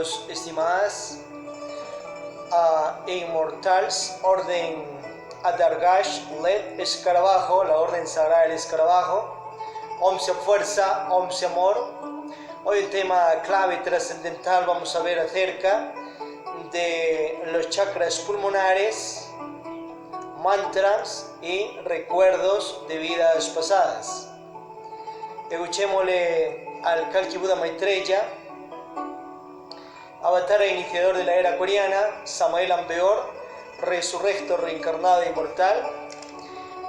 estimados, estimadas, Immortals, Orden Adargash, Led Escarabajo, la Orden Sagrada del Escarabajo, Om sea fuerza, Om sea amor. Hoy un tema clave trascendental, vamos a ver acerca de los chakras pulmonares, mantras y recuerdos de vidas pasadas. Escuchémosle al Kalki Buda Maitreya, avatar e iniciador de la era acuariana, Samael Aun Weor, resurrecto, reencarnado e inmortal,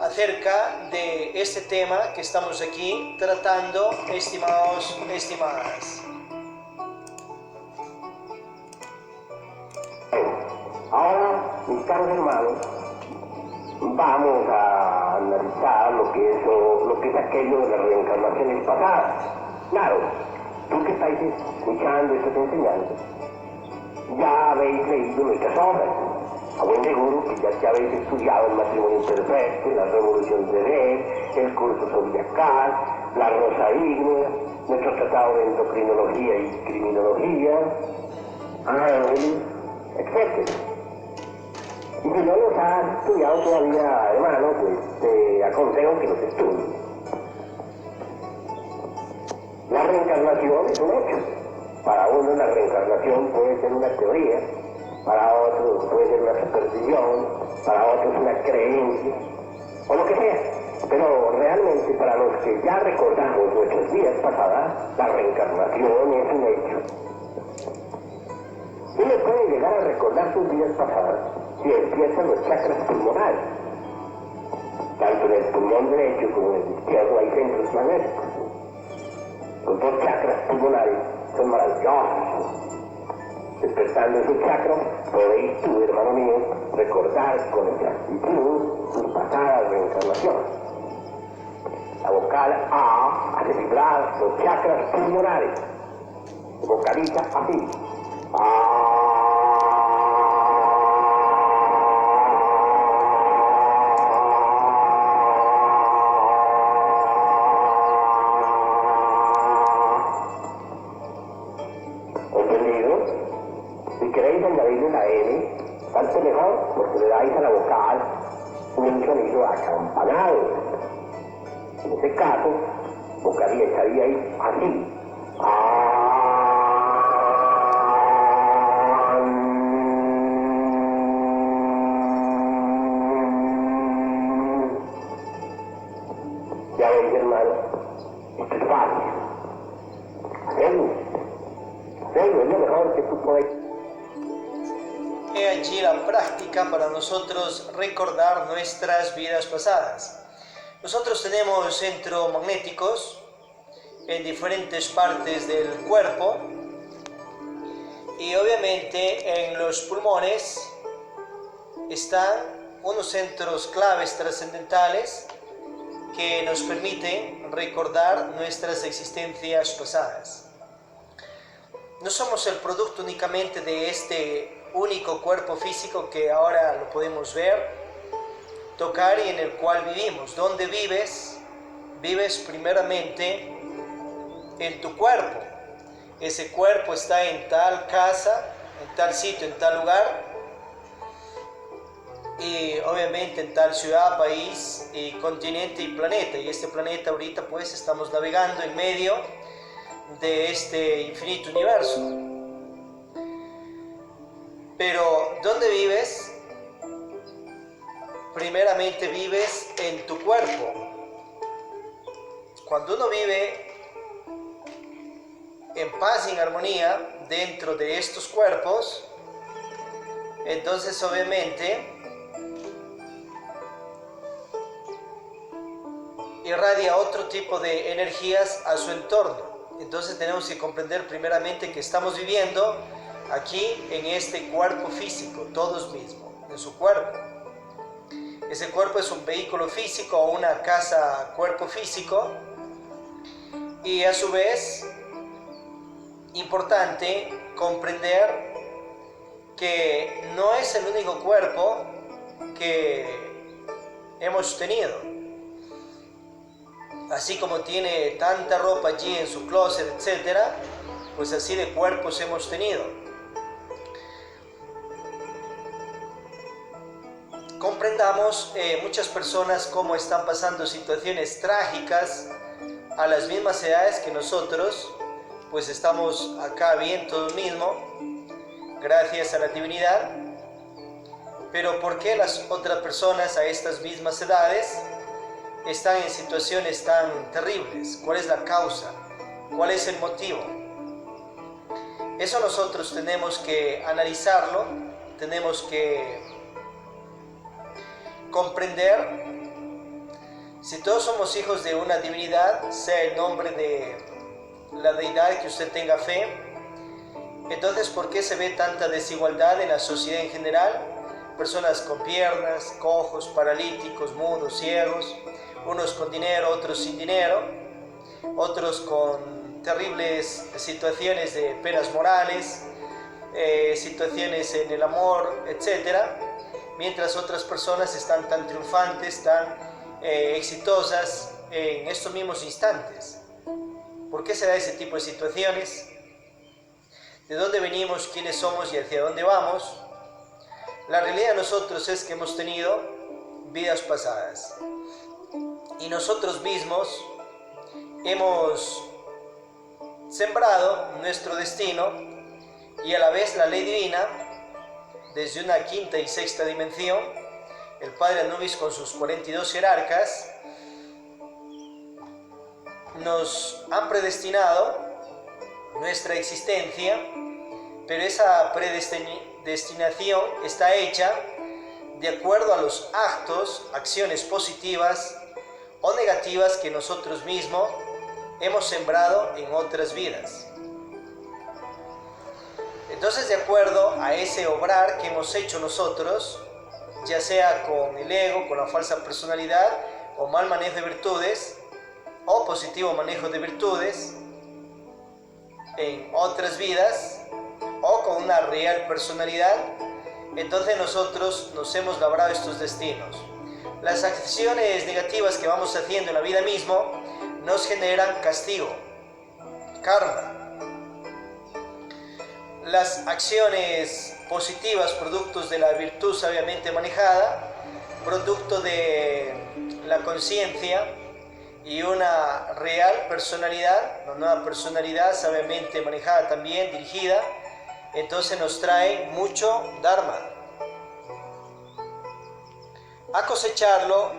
acerca de este tema que estamos aquí tratando, estimados, estimadas. Ahora, mis caros hermanos, vamos a analizar lo que es aquello de las reencarnaciones pasadas. Claro, tú que estáis escuchando estas enseñanzas, ya habéis leído nuestras obras. A buen seguro que ya habéis estudiado el matrimonio perfecto, la revolución de Red, el curso zodiacal, la rosa ígnea, nuestro tratado de endocrinología y criminología, ángeles, etc. Y si no los has estudiado todavía, hermano, pues te aconsejo que los estudies. La reencarnación es un hecho. Para uno la reencarnación puede ser una teoría, para otros puede ser una superstición, para otros una creencia, o lo que sea. Pero realmente para los que ya recordamos nuestras vidas pasadas, la reencarnación es un hecho. Uno puede llegar a recordar sus vidas pasadas si despiertan los chakras pulmonares. Tanto en el pulmón derecho como en el izquierdo hay centros magnéticos. Los dos chakras pulmonares son maravillosos. Despertando esos chakras, podéis tú, hermano mío, recordar con exactitud tus pasadas reencarnaciones. La vocal A hace vibrar los chakras pulmonares. Se vocaliza así. ¿Entendido? Si queréis añadirle la N, tanto mejor, porque le dais a la vocal un sonido acampanado. En este caso, vocalizaríais así. Ya veis, hermano, esto es fácil. Hacerlo es lo mejor que tú puedes. He allí la práctica para nosotros recordar nuestras vidas pasadas. Nosotros tenemos centros magnéticos en diferentes partes del cuerpo y obviamente en los pulmones están unos centros claves trascendentales que nos permiten recordar nuestras existencias pasadas. No somos el producto únicamente de este único cuerpo físico que ahora lo podemos ver, tocar y en el cual vivimos. ¿Dónde vives? Vives primeramente en tu cuerpo. Ese cuerpo está en tal casa, en tal sitio, en tal lugar, y obviamente en tal ciudad, país, y continente y planeta. Y este planeta ahorita pues estamos navegando en medio de este infinito universo. Pero ¿dónde vives? Primeramente vives en tu cuerpo. Cuando uno vive en paz y en armonía dentro de estos cuerpos, entonces obviamente irradia otro tipo de energías a su entorno. Entonces tenemos que comprender primeramente que estamos viviendo aquí en este cuerpo físico, todos mismos, en su cuerpo. Ese cuerpo es un vehículo físico o una casa cuerpo físico, y a su vez importante comprender que no es el único cuerpo que hemos tenido. Así como tiene tanta ropa allí en su closet, etc., pues así de cuerpos hemos tenido. Comprendamos muchas personas cómo están pasando situaciones trágicas a las mismas edades que nosotros, pues estamos acá bien todo mismo, gracias a la divinidad. Pero ¿por qué las otras personas a estas mismas edades están en situaciones tan terribles? ¿Cuál es la causa? ¿Cuál es el motivo? Eso nosotros tenemos que analizarlo, tenemos que comprender. Si todos somos hijos de una divinidad, sea el nombre de la deidad que usted tenga fe, entonces ¿por qué se ve tanta desigualdad en la sociedad en general? Personas con piernas, cojos, paralíticos, mudos, ciegos, unos con dinero, otros sin dinero, otros con terribles situaciones de penas morales, situaciones en el amor, etc. Mientras otras personas están tan triunfantes, tan exitosas en estos mismos instantes. ¿Por qué se da ese tipo de situaciones? ¿De dónde venimos, quiénes somos y hacia dónde vamos? La realidad de nosotros es que hemos tenido vidas pasadas y nosotros mismos hemos sembrado nuestro destino y a la vez la ley divina desde una quinta y sexta dimensión. El Padre Anubis con sus 42 jerarcas nos han predestinado nuestra existencia, pero esa predestinación está hecha de acuerdo a los actos, acciones positivas o negativas que nosotros mismos hemos sembrado en otras vidas. Entonces, de acuerdo a ese obrar que hemos hecho nosotros, ya sea con el ego, con la falsa personalidad, o mal manejo de virtudes, o positivo manejo de virtudes, en otras vidas, o con una real personalidad, entonces nosotros nos hemos labrado estos destinos. Las acciones negativas que vamos haciendo en la vida mismo nos generan castigo, karma. Las acciones positivas, productos de la virtud sabiamente manejada, producto de la conciencia y una real personalidad, una nueva personalidad sabiamente manejada también, dirigida, entonces nos trae mucho Dharma. A cosecharlo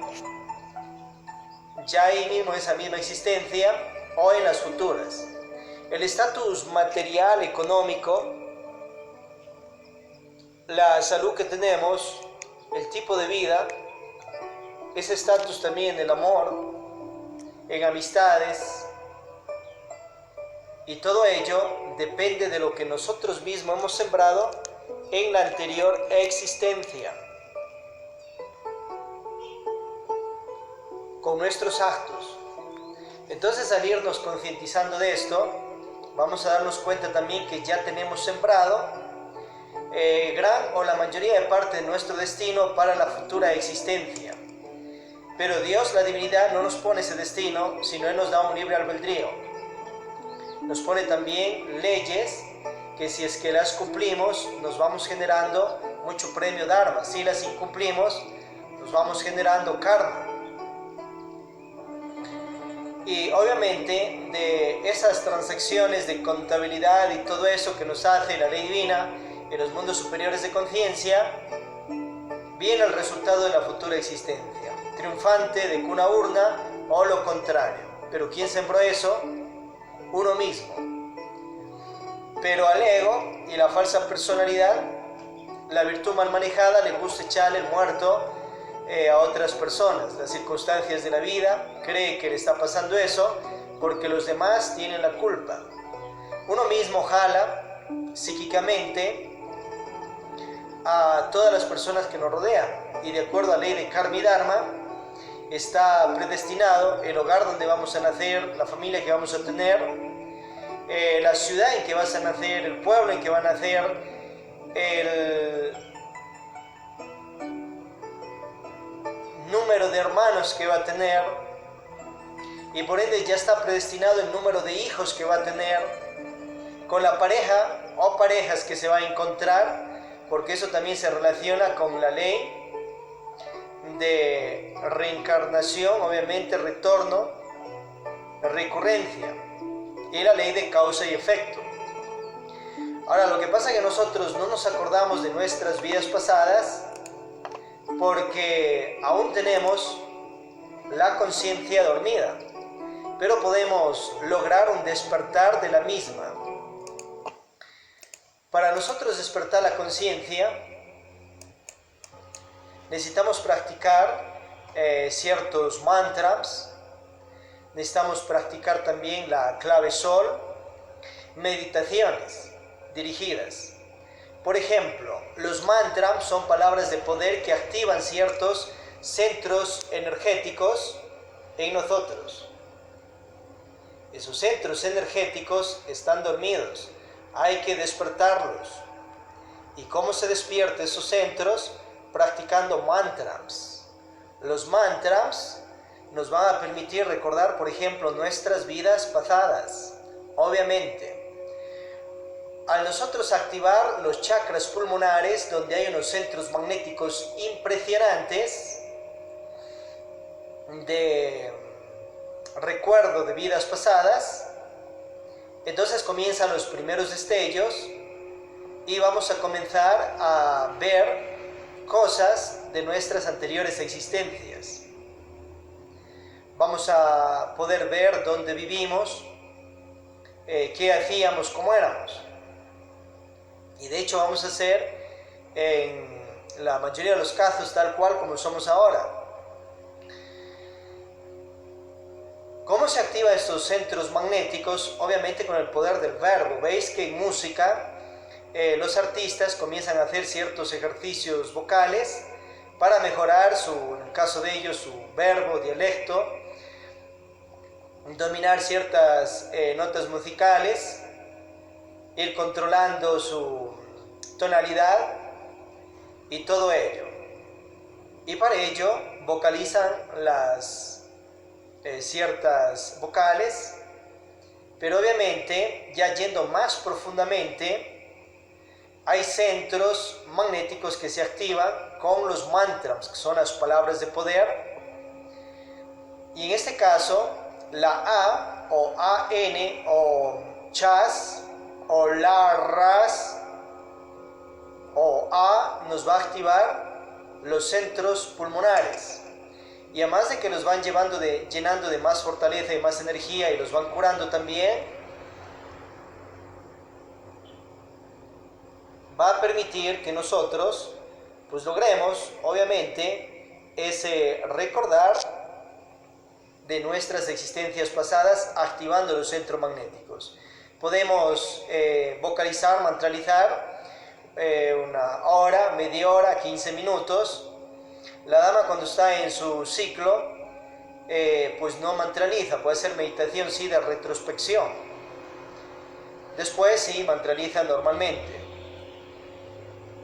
ya ahí mismo, esa misma existencia o en las futuras. El estatus material, económico, la salud que tenemos, el tipo de vida, ese estatus también del amor, en amistades, y todo ello depende de lo que nosotros mismos hemos sembrado en la anterior existencia, con nuestros actos. Entonces, al irnos concientizando de esto, vamos a darnos cuenta también que ya tenemos sembrado gran o la mayoría de parte de nuestro destino para la futura existencia. Pero Dios, la divinidad, no nos pone ese destino, sino Él nos da un libre albedrío. Nos pone también leyes que si es que las cumplimos, nos vamos generando mucho premio Dharma. Si las incumplimos, nos vamos generando karma. Y obviamente de esas transacciones de contabilidad y todo eso que nos hace la ley divina en los mundos superiores de conciencia, viene el resultado de la futura existencia, triunfante de cuna urna o lo contrario. Pero ¿quién sembró eso? Uno mismo. Pero al ego y la falsa personalidad, la virtud mal manejada, le gusta echarle el muerto a otras personas, las circunstancias de la vida, cree que le está pasando eso porque los demás tienen la culpa. Uno mismo jala psíquicamente a todas las personas que nos rodean y de acuerdo a la ley de karma y dharma está predestinado el hogar donde vamos a nacer, la familia que vamos a tener, la ciudad en que vas a nacer, el pueblo en que va a nacer, el número de hermanos que va a tener y por ende ya está predestinado el número de hijos que va a tener. con la pareja o parejas que se va a encontrar, porque eso también se relaciona con la ley de reencarnación, obviamente retorno, recurrencia, y la ley de causa y efecto. Ahora, lo que pasa es que nosotros no nos acordamos de nuestras vidas pasadas porque aún tenemos la conciencia dormida, pero podemos lograr un despertar de la misma. Para nosotros despertar la conciencia, necesitamos practicar ciertos mantras, necesitamos practicar también la clave sol, meditaciones dirigidas. Por ejemplo, los mantras son palabras de poder que activan ciertos centros energéticos en nosotros. Esos centros energéticos están dormidos, hay que despertarlos. ¿Y cómo se despierta esos centros? Practicando mantras. Los mantras nos van a permitir recordar, por ejemplo, nuestras vidas pasadas. Obviamente, al nosotros activar los chakras pulmonares, donde hay unos centros magnéticos impresionantes de recuerdo de vidas pasadas, entonces comienzan los primeros destellos y vamos a comenzar a ver cosas de nuestras anteriores existencias. Vamos a poder ver dónde vivimos, qué hacíamos, cómo éramos. Y de hecho vamos a ser, en la mayoría de los casos, tal cual como somos ahora. ¿Cómo se activan estos centros magnéticos? Obviamente con el poder del verbo. Veis que en música los artistas comienzan a hacer ciertos ejercicios vocales para mejorar, en el caso de ellos, su verbo, dialecto, dominar ciertas notas musicales, ir controlando su tonalidad y todo ello. Y para ello vocalizan las ciertas vocales, pero obviamente ya yendo más profundamente hay centros magnéticos que se activan con los mantras, que son las palabras de poder. Y en este caso la A o AN o chas o la ras o A nos va a activar los centros pulmonares, y además de que nos van llenando de más fortaleza y más energía y los van curando también, va a permitir que nosotros pues logremos obviamente ese recordar de nuestras existencias pasadas activando los centros magnéticos. Podemos vocalizar, mantralizar una hora, media hora, 15 minutos. La dama cuando está en su ciclo pues no mantraliza, puede ser meditación sí de retrospección. Después sí mantraliza normalmente.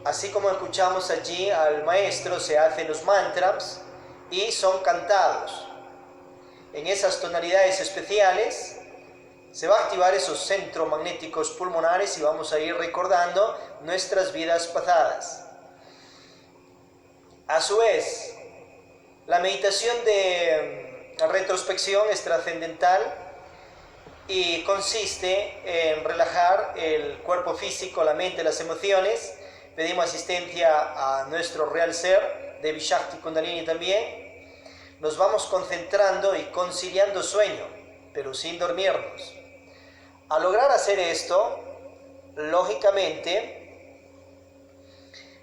Así como escuchamos allí al maestro, se hacen los mantras y son cantados. En esas tonalidades especiales se va a activar esos centros magnéticos pulmonares y vamos a ir recordando nuestras vidas pasadas. A su vez, la meditación de retrospección es trascendental y consiste en relajar el cuerpo físico, la mente, las emociones. Pedimos asistencia a nuestro real ser, Devi Shakti Kundalini también. Nos vamos concentrando y conciliando sueño, pero sin dormirnos. Al lograr hacer esto, lógicamente,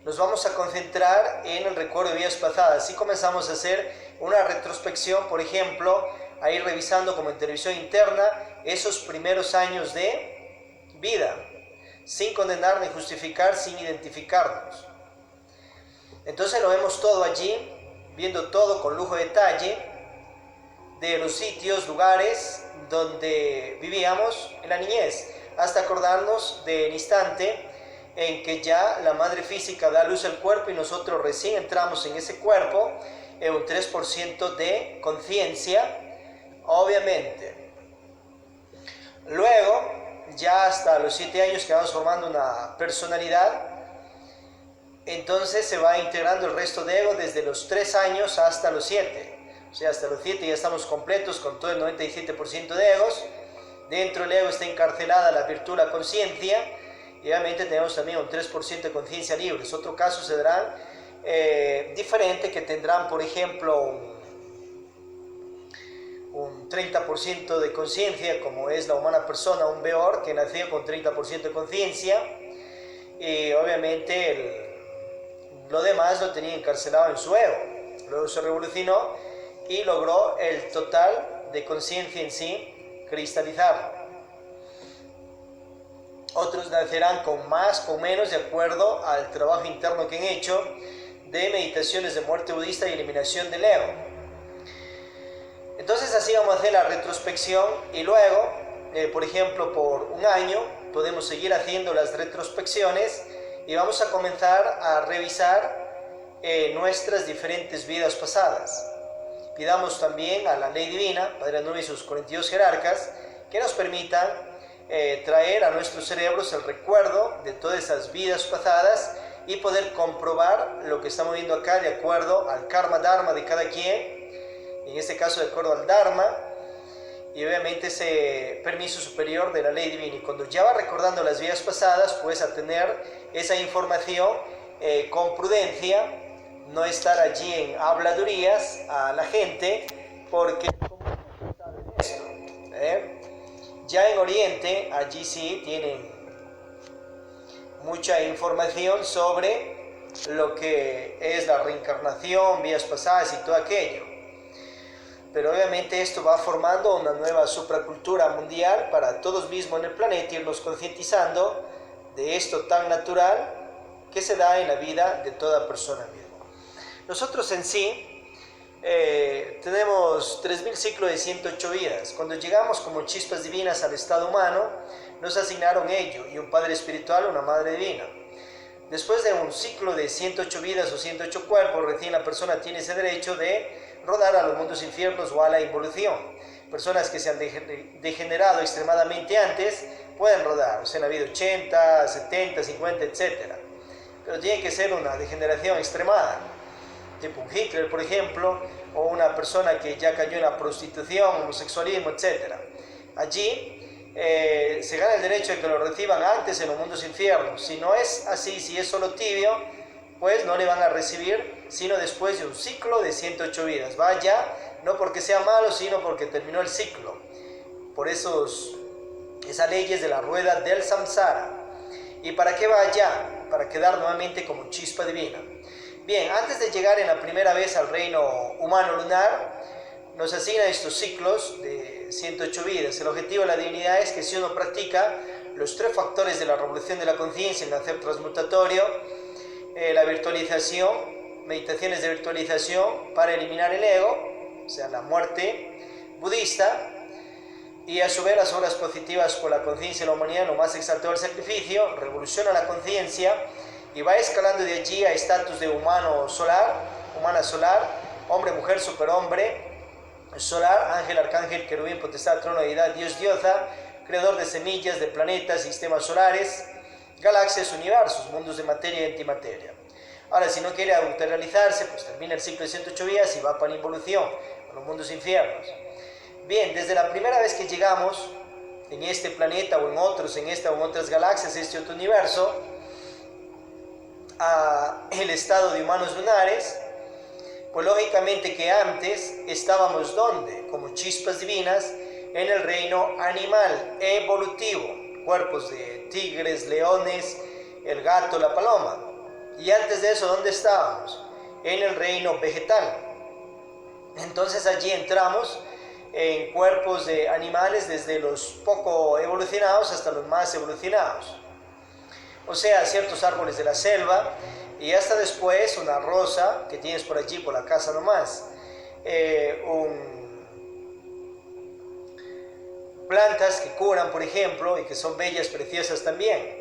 nos vamos a concentrar en el recuerdo de vidas pasadas. Si comenzamos a hacer una retrospección, por ejemplo, a ir revisando como en televisión interna esos primeros años de vida, sin condenar ni justificar, sin identificarnos. Entonces lo vemos todo allí, viendo todo con lujo de detalle, de los sitios, lugares donde vivíamos en la niñez, hasta acordarnos del instante en que ya la madre física da luz al cuerpo y nosotros recién entramos en ese cuerpo, en un 3% de conciencia, obviamente. Luego ya hasta los 7 años que vamos formando una personalidad, entonces se va integrando el resto de ego desde los 3 años hasta los 7. O sea, hasta los 7 ya estamos completos con todo el 97% de egos. Dentro del ego está encarcelada la virtud, la conciencia, y obviamente tenemos también un 3% de conciencia libre. Otro caso se darán diferente, que tendrán, por ejemplo, un 30% de conciencia, como es la humana persona, un Beor, que nació con 30% de conciencia, y obviamente lo demás lo tenía encarcelado en su ego. Luego se revolucionó y logró el total de conciencia en sí, cristalizarlo. Otros nacerán con más, con menos, de acuerdo al trabajo interno que han hecho de meditaciones de muerte budista y eliminación del ego. Entonces así vamos a hacer la retrospección, y luego, por ejemplo, por un año podemos seguir haciendo las retrospecciones y vamos a comenzar a revisar nuestras diferentes vidas pasadas. Pidamos también a la ley divina, Padre Nube y sus 42 jerarcas, que nos permitan traer a nuestros cerebros el recuerdo de todas esas vidas pasadas y poder comprobar lo que estamos viendo acá de acuerdo al karma dharma de cada quien, en este caso de acuerdo al dharma, y obviamente ese permiso superior de la ley divina. Y cuando ya va recordando las vidas pasadas, pues a tener esa información con prudencia, no estar allí en habladurías a la gente, porque no saben esto. Ya en Oriente, allí sí tienen mucha información sobre lo que es la reencarnación, vidas pasadas y todo aquello. Pero obviamente esto va formando una nueva supracultura mundial para todos mismos en el planeta, irnos concientizando de esto tan natural que se da en la vida de toda persona misma. Nosotros en sí tenemos 3000 ciclos de 108 vidas. Cuando llegamos como chispas divinas al estado humano, nos asignaron ello, y un padre espiritual, una madre divina. Después de un ciclo de 108 vidas o 108 cuerpos, recién la persona tiene ese derecho de rodar a los mundos infiernos o a la involución. Personas que se han degenerado extremadamente antes pueden rodar, o sea, en la vida 80, 70, 50, etc. Pero tiene que ser una degeneración extremada, tipo un Hitler, por ejemplo, o una persona que ya cayó en la prostitución, homosexualismo, etc. Allí se gana el derecho de que lo reciban antes en los mundos infiernos. Si no es así, si es solo tibio, pues no le van a recibir sino después de un ciclo de 108 vidas. Vaya, no porque sea malo, sino porque terminó el ciclo. Por esas leyes de la rueda del samsara. ¿Y para qué va allá? Para quedar nuevamente como chispa divina. Bien, antes de llegar en la primera vez al reino humano lunar, nos asignan estos ciclos de 108 vidas. El objetivo de la divinidad es que si uno practica los 3 factores de la revolución de la conciencia, el nacer transmutatorio, la virtualización, meditaciones de virtualización para eliminar el ego, o sea, la muerte budista, y a su vez las obras positivas por la conciencia de la humanidad, lo más exaltado del sacrificio, revoluciona la conciencia y va escalando de allí a estatus de humano solar, humana solar, hombre, mujer, superhombre solar, ángel, arcángel, querubín, potestad, trono, deidad, Dios, diosa, creador de semillas, de planetas, sistemas solares, galaxias, universos, mundos de materia y antimateria. Ahora, si no quiere autorrealizarse, pues termina el ciclo de 108 vidas y va para la involución, a los mundos infiernos. Bien, desde la primera vez que llegamos en este planeta o en otros, en esta o en otras galaxias, este otro universo, a el estado de humanos lunares, pues lógicamente que antes estábamos ¿dónde? Como chispas divinas en el reino animal evolutivo, cuerpos de tigres, leones, el gato, la paloma. Y antes de eso, ¿dónde estábamos? En el reino vegetal. Entonces allí entramos en cuerpos de animales desde los poco evolucionados hasta los más evolucionados. O sea, ciertos árboles de la selva, y hasta después una rosa que tienes por allí, por la casa nomás. Plantas que curan, por ejemplo, y que son bellas, preciosas también.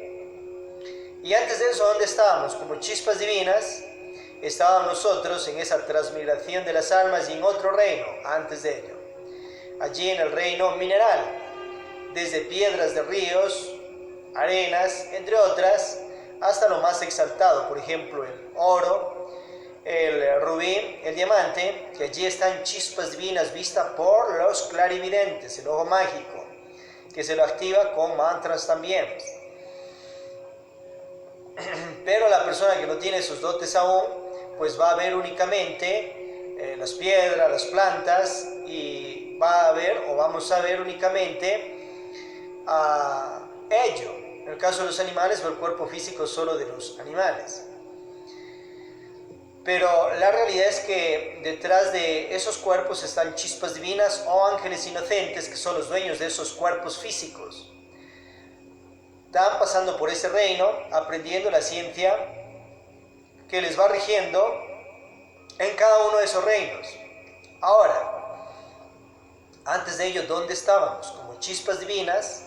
Y antes de eso, ¿dónde estábamos? Como chispas divinas, estábamos nosotros en esa transmigración de las almas y en otro reino, antes de ello. Allí en el reino mineral. desde piedras de ríos, arenas, entre otras, hasta lo más exaltado, por ejemplo, el oro, el rubí, el diamante, que allí están chispas divinas vistas por los clarividentes, el ojo mágico, que se lo activa con mantras también. Pero la persona que no tiene esos dotes aún, pues va a ver únicamente las piedras, las plantas, y va a ver o vamos a ver únicamente a ello. En el caso de los animales, el cuerpo físico solo de los animales. Pero la realidad es que detrás de esos cuerpos están chispas divinas o ángeles inocentes, que son los dueños de esos cuerpos físicos. Están pasando por ese reino, aprendiendo la ciencia que les va rigiendo en cada uno de esos reinos. Ahora, antes de ello, ¿dónde estábamos? Como chispas divinas,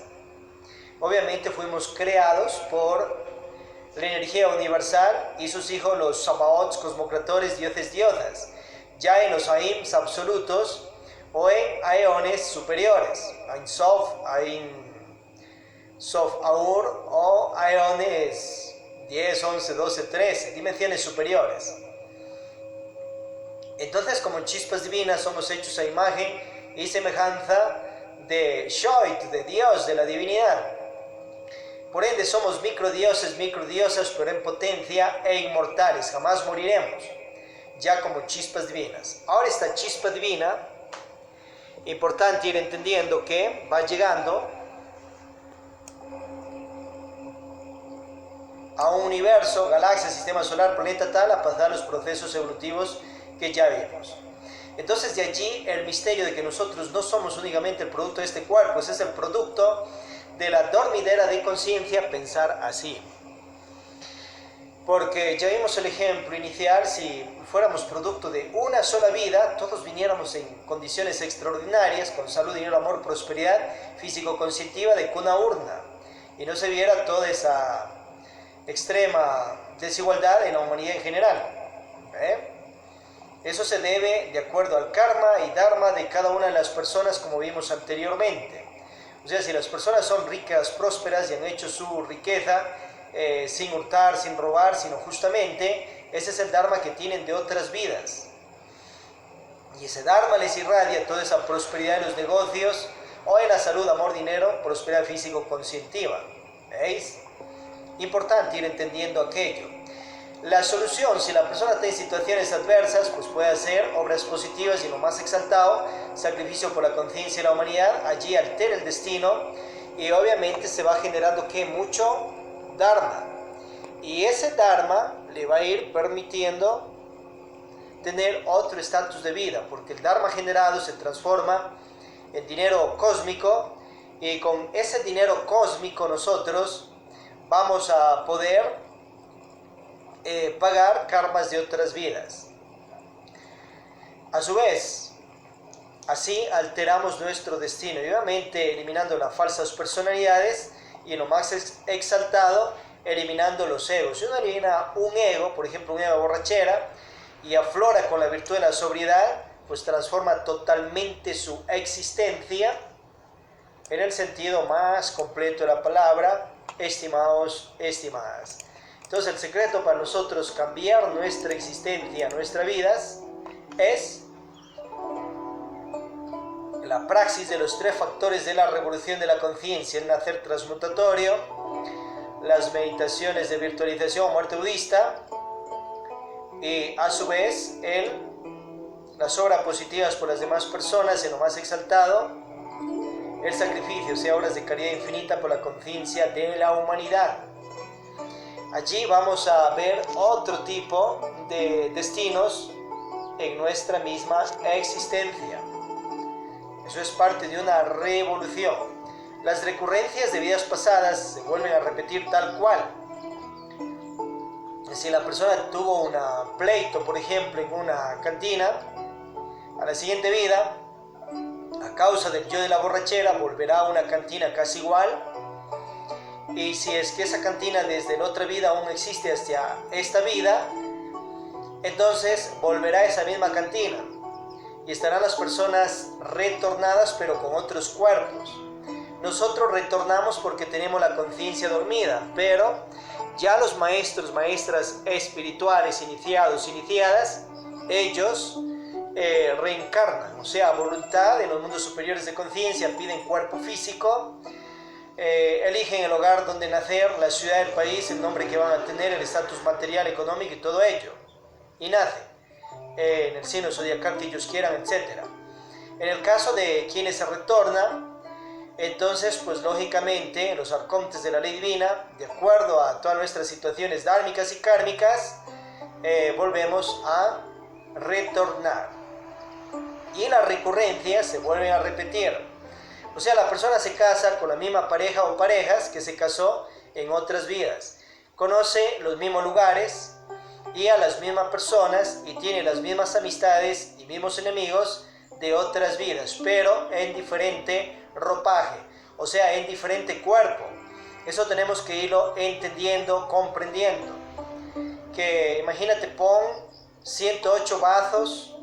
obviamente fuimos creados por la energía universal y sus hijos, los Sabaots, cosmocratores, dioses, diosas, ya en los Aims absolutos o en aeones superiores, Ain Sof, Ain Sof Aur o aeones 10, 11, 12, 13, dimensiones superiores. Entonces, como chispas divinas, somos hechos a imagen y semejanza de Shoit, de Dios, de la divinidad. Por ende, somos microdioses, microdiosas, pero en potencia e inmortales. Jamás moriremos, ya como chispas divinas. Ahora, esta chispa divina, importante ir entendiendo que va llegando a un universo, galaxia, sistema solar, planeta tal, a pasar los procesos evolutivos que ya vimos. Entonces, de allí el misterio de que nosotros no somos únicamente el producto de este cuerpo, ese es el producto de la dormidera de conciencia, pensar así. Porque ya vimos el ejemplo inicial, si fuéramos producto de una sola vida, todos viniéramos en condiciones extraordinarias, con salud, dinero, amor, prosperidad físico-conscientiva de cuna urna, y no se viera toda esa extrema desigualdad en la humanidad en general. Eso se debe de acuerdo al karma y dharma de cada una de las personas, como vimos anteriormente. O sea, si las personas son ricas, prósperas y han hecho su riqueza sin hurtar, sin robar, sino justamente, ese es el dharma que tienen de otras vidas. Y ese dharma les irradia toda esa prosperidad en los negocios o en la salud, amor, dinero, prosperidad físico-conscientiva. ¿Veis? Importante ir entendiendo aquello. La solución, si la persona tiene situaciones adversas, pues puede hacer obras positivas y lo más exaltado, sacrificio por la conciencia de la humanidad, allí altera el destino y obviamente se va generando ¿qué? Mucho dharma. Y ese dharma le va a ir permitiendo tener otro estatus de vida, porque el dharma generado se transforma en dinero cósmico y con ese dinero cósmico nosotros vamos a poder pagar karmas de otras vidas. A su vez, así alteramos nuestro destino, y obviamente eliminando las falsas personalidades y en lo más exaltado, eliminando los egos. Si uno elimina un ego, por ejemplo un ego borrachera, y aflora con la virtud de la sobriedad, pues transforma totalmente su existencia en el sentido más completo de la palabra, estimados, estimadas. Entonces el secreto para nosotros cambiar nuestra existencia, nuestras vidas, es la praxis de los 3 factores de la revolución de la conciencia, el nacer transmutatorio, las meditaciones de virtualización, muerte budista, y a su vez las obras positivas por las demás personas en lo más exaltado, el sacrificio, o sea, obras de caridad infinita por la conciencia de la humanidad. Allí vamos a ver otro tipo de destinos en nuestra misma existencia. Eso es parte de una revolución. Las recurrencias de vidas pasadas se vuelven a repetir tal cual. Si la persona tuvo un pleito, por ejemplo, en una cantina, a la siguiente vida, a causa del yo de la borrachera, volverá a una cantina casi igual. Y si es que esa cantina desde la otra vida aún existe hasta esta vida, entonces volverá a esa misma cantina y estarán las personas retornadas pero con otros cuerpos. nosotros retornamos porque tenemos la conciencia dormida, pero ya los maestros, maestras espirituales, iniciados, iniciadas, ellos reencarnan, o sea, a voluntad en los mundos superiores de conciencia, piden cuerpo físico, eligen el hogar donde nacer, la ciudad, el país, el nombre que van a tener, el estatus material, económico y todo ello, y nacen en el signo zodiacal que ellos quieran, etc. En el caso de quienes se retornan, entonces, pues lógicamente, los arcontes de la ley divina, de acuerdo a todas nuestras situaciones dármicas y kármicas, volvemos a retornar. Y las recurrencias se vuelven a repetir. O sea, la persona se casa con la misma pareja o parejas que se casó en otras vidas. Conoce los mismos lugares y a las mismas personas y tiene las mismas amistades y mismos enemigos de otras vidas, pero en diferente ropaje, o sea, en diferente cuerpo. Eso tenemos que irlo entendiendo, comprendiendo. Que imagínate, pon 108 vasos,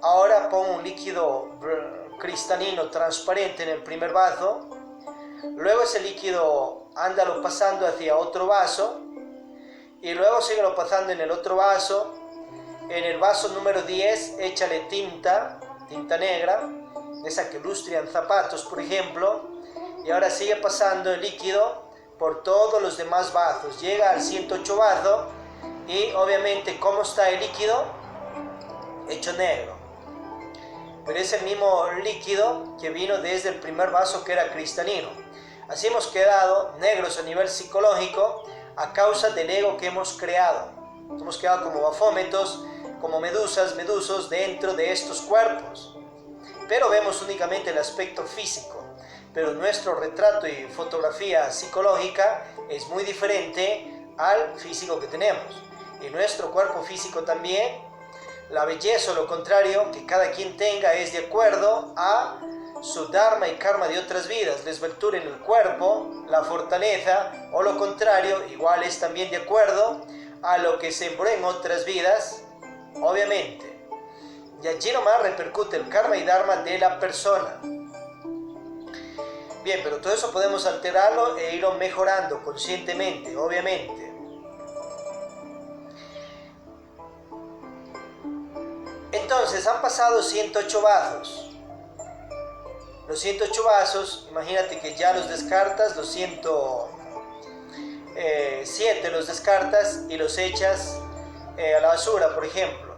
ahora pon un líquido cristalino transparente en el primer vaso, luego ese líquido ándalo pasando hacia otro vaso, y luego síguelo pasando en el otro vaso. En el vaso número 10 échale tinta negra, esa que lustran zapatos, por ejemplo, y ahora sigue pasando el líquido por todos los demás vasos, llega al 108 vaso y obviamente ¿cómo está el líquido? Hecho negro, pero es el mismo líquido que vino desde el primer vaso, que era cristalino. Así hemos quedado negros a nivel psicológico a causa del ego que hemos quedado como bafómetos, como medusos dentro de estos cuerpos. Pero vemos únicamente el aspecto físico, pero nuestro retrato y fotografía psicológica es muy diferente al físico que tenemos. Y nuestro cuerpo físico también, la belleza o lo contrario que cada quien tenga es de acuerdo a su dharma y karma de otras vidas. La esbeltura en el cuerpo, la fortaleza o lo contrario, igual es también de acuerdo a lo que sembró en otras vidas, obviamente. Y allí nomás repercute el karma y dharma de la persona. Bien, pero todo eso podemos alterarlo e irlo mejorando conscientemente, obviamente. Entonces, han pasado 108 vasos. Los 108 vasos, imagínate que ya los descartas, los 107 los descartas y los echas a la basura, por ejemplo.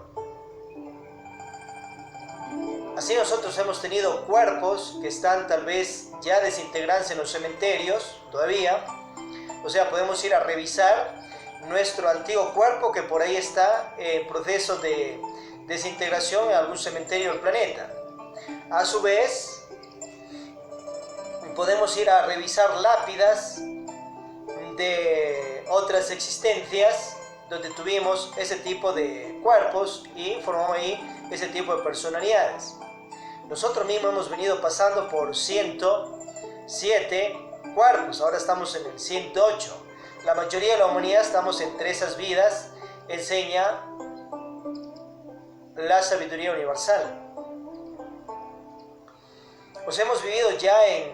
Así nosotros hemos tenido cuerpos que están tal vez ya desintegrándose en los cementerios todavía. O sea, podemos ir a revisar nuestro antiguo cuerpo que por ahí está en proceso de desintegración en algún cementerio del planeta. A su vez, podemos ir a revisar lápidas de otras existencias donde tuvimos ese tipo de cuerpos y formamos ahí ese tipo de personalidades. Nosotros mismos hemos venido pasando por 107 cuerpos, ahora estamos en el 108. La mayoría de la humanidad estamos entre esas vidas, enseña la sabiduría universal. Pues hemos vivido ya en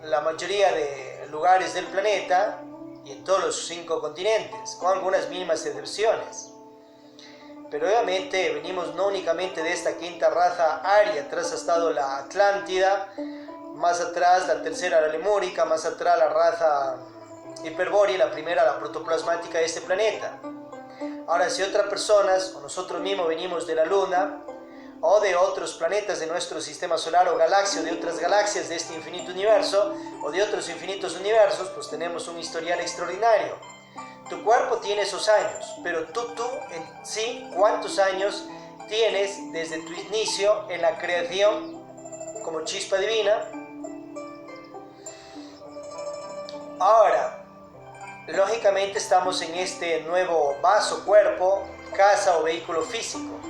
la mayoría de lugares del planeta y en todos los 5 continentes, con algunas mínimas excepciones. Pero obviamente venimos no únicamente de esta quinta raza aria, atrás ha estado la Atlántida, más atrás la tercera, la lemúrica, más atrás la raza hiperbórea, la primera, la protoplasmática de este planeta. Ahora, si otras personas o nosotros mismos venimos de la Luna o de otros planetas de nuestro sistema solar o galaxias, de otras galaxias de este infinito universo o de otros infinitos universos, pues tenemos un historial extraordinario. Tu cuerpo tiene esos años, pero tú en sí, ¿cuántos años tienes desde tu inicio en la creación como chispa divina? Ahora, lógicamente estamos en este nuevo vaso, cuerpo, casa o vehículo físico.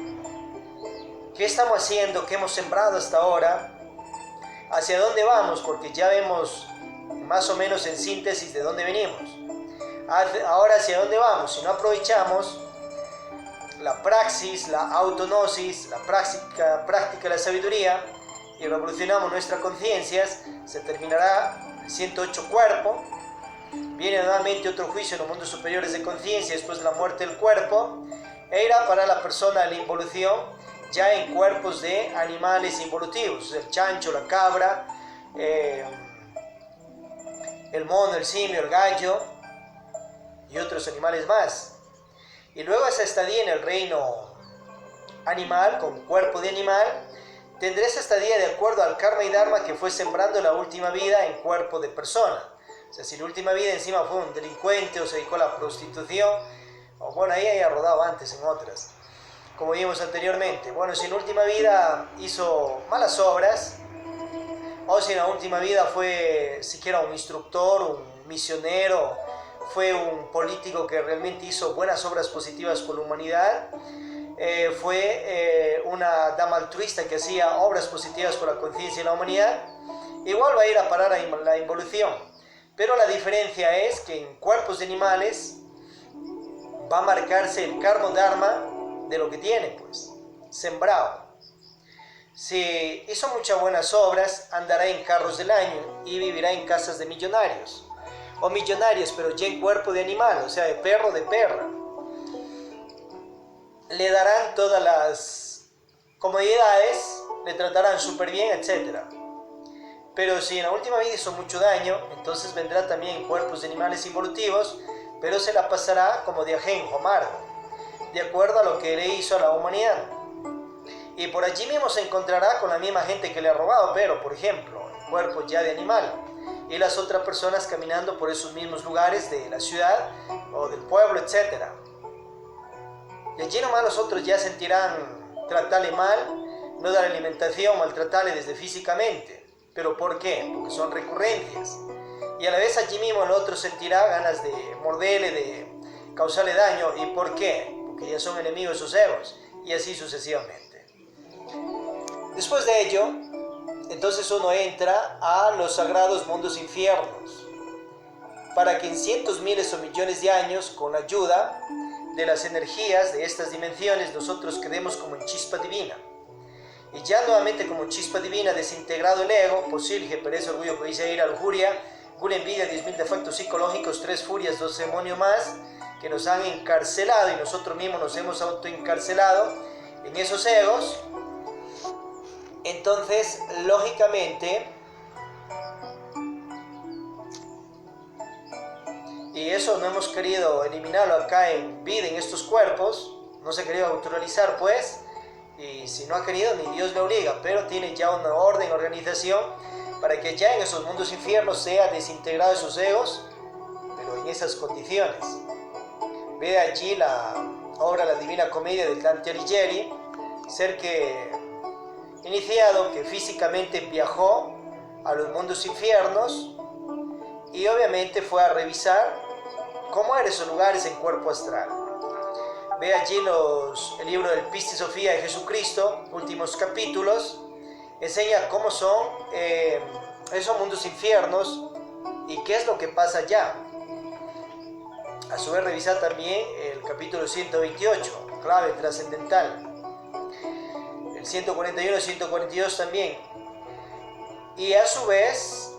¿Qué estamos haciendo? ¿Qué hemos sembrado hasta ahora? ¿Hacia dónde vamos? Porque ya vemos más o menos en síntesis de dónde venimos. Ahora, ¿hacia dónde vamos? Si no aprovechamos la praxis, la autognosis, la práctica de la sabiduría, y revolucionamos nuestras conciencias, se terminará el 108 cuerpo, viene nuevamente otro juicio en los mundos superiores de conciencia después de la muerte del cuerpo, e irá para la persona la involución ya en cuerpos de animales involutivos, el chancho, la cabra, el mono, el simio, el gallo y otros animales más. Y luego esa estadía en el reino animal, con cuerpo de animal, tendré esa estadía de acuerdo al karma y dharma que fue sembrando la última vida en cuerpo de persona. O sea, si la última vida encima fue un delincuente o se dedicó a la prostitución, o bueno, ahí haya rodado antes en otras, como vimos anteriormente. Bueno, si en la última vida hizo malas obras, o si en la última vida fue siquiera un instructor, un misionero, fue un político que realmente hizo buenas obras positivas por la humanidad, fue una dama altruista que hacía obras positivas por la conciencia de la humanidad, igual va a ir a parar a la involución. Pero la diferencia es que en cuerpos de animales va a marcarse el karma dharma de lo que tiene, pues, sembrado. Si hizo muchas buenas obras, andará en carros del año y vivirá en casas de millonarios. O millonarios, pero ya en cuerpo de animal, o sea, de perro, de perra. Le darán todas las comodidades, le tratarán súper bien, etc. Pero si en la última vida hizo mucho daño, entonces vendrá también en cuerpos de animales involutivos, pero se la pasará como de ajenjo amargo, de acuerdo a lo que le hizo a la humanidad. Y por allí mismo se encontrará con la misma gente que le ha robado, pero por ejemplo, en cuerpo ya de animal, y las otras personas caminando por esos mismos lugares de la ciudad o del pueblo, etc. Y allí nomás los otros ya sentirán tratarle mal, no dar alimentación, maltratarle desde físicamente. ¿Pero por qué? Porque son recurrencias. Y a la vez allí mismo el otro sentirá ganas de morderle, de causarle daño. ¿Y por qué? Porque ya son enemigos de sus egos. Y así sucesivamente. Después de ello, entonces uno entra a los sagrados mundos infiernos, para que en cientos, miles o millones de años, con la ayuda de las energías de estas dimensiones, nosotros quedemos como en chispa divina. Y ya nuevamente como chispa divina, desintegrado el ego, posible, pereza, orgullo, codicia, ira, lujuria, gula, envidia, 10.000 defectos psicológicos, 3 furias, 2 demonios más, que nos han encarcelado y nosotros mismos nos hemos autoencarcelado en esos egos. Entonces, lógicamente, y eso no hemos querido eliminarlo acá en vida, en estos cuerpos, no se ha querido autorrealizar, pues, y si no ha querido, ni Dios le obliga, pero tiene ya una orden, organización, para que ya en esos mundos infiernos sea desintegrado esos egos, pero en esas condiciones. Ve allí la obra La Divina Comedia de Dante Alighieri, ser que iniciado, que físicamente viajó a los mundos infiernos y obviamente fue a revisar cómo eran esos lugares en cuerpo astral. Ve allí el libro del Pistis Sofía de Jesucristo, últimos capítulos, enseña cómo son esos mundos infiernos y qué es lo que pasa allá. A su vez revisar también el capítulo 128, clave trascendental. El 141 y 142 también. Y a su vez,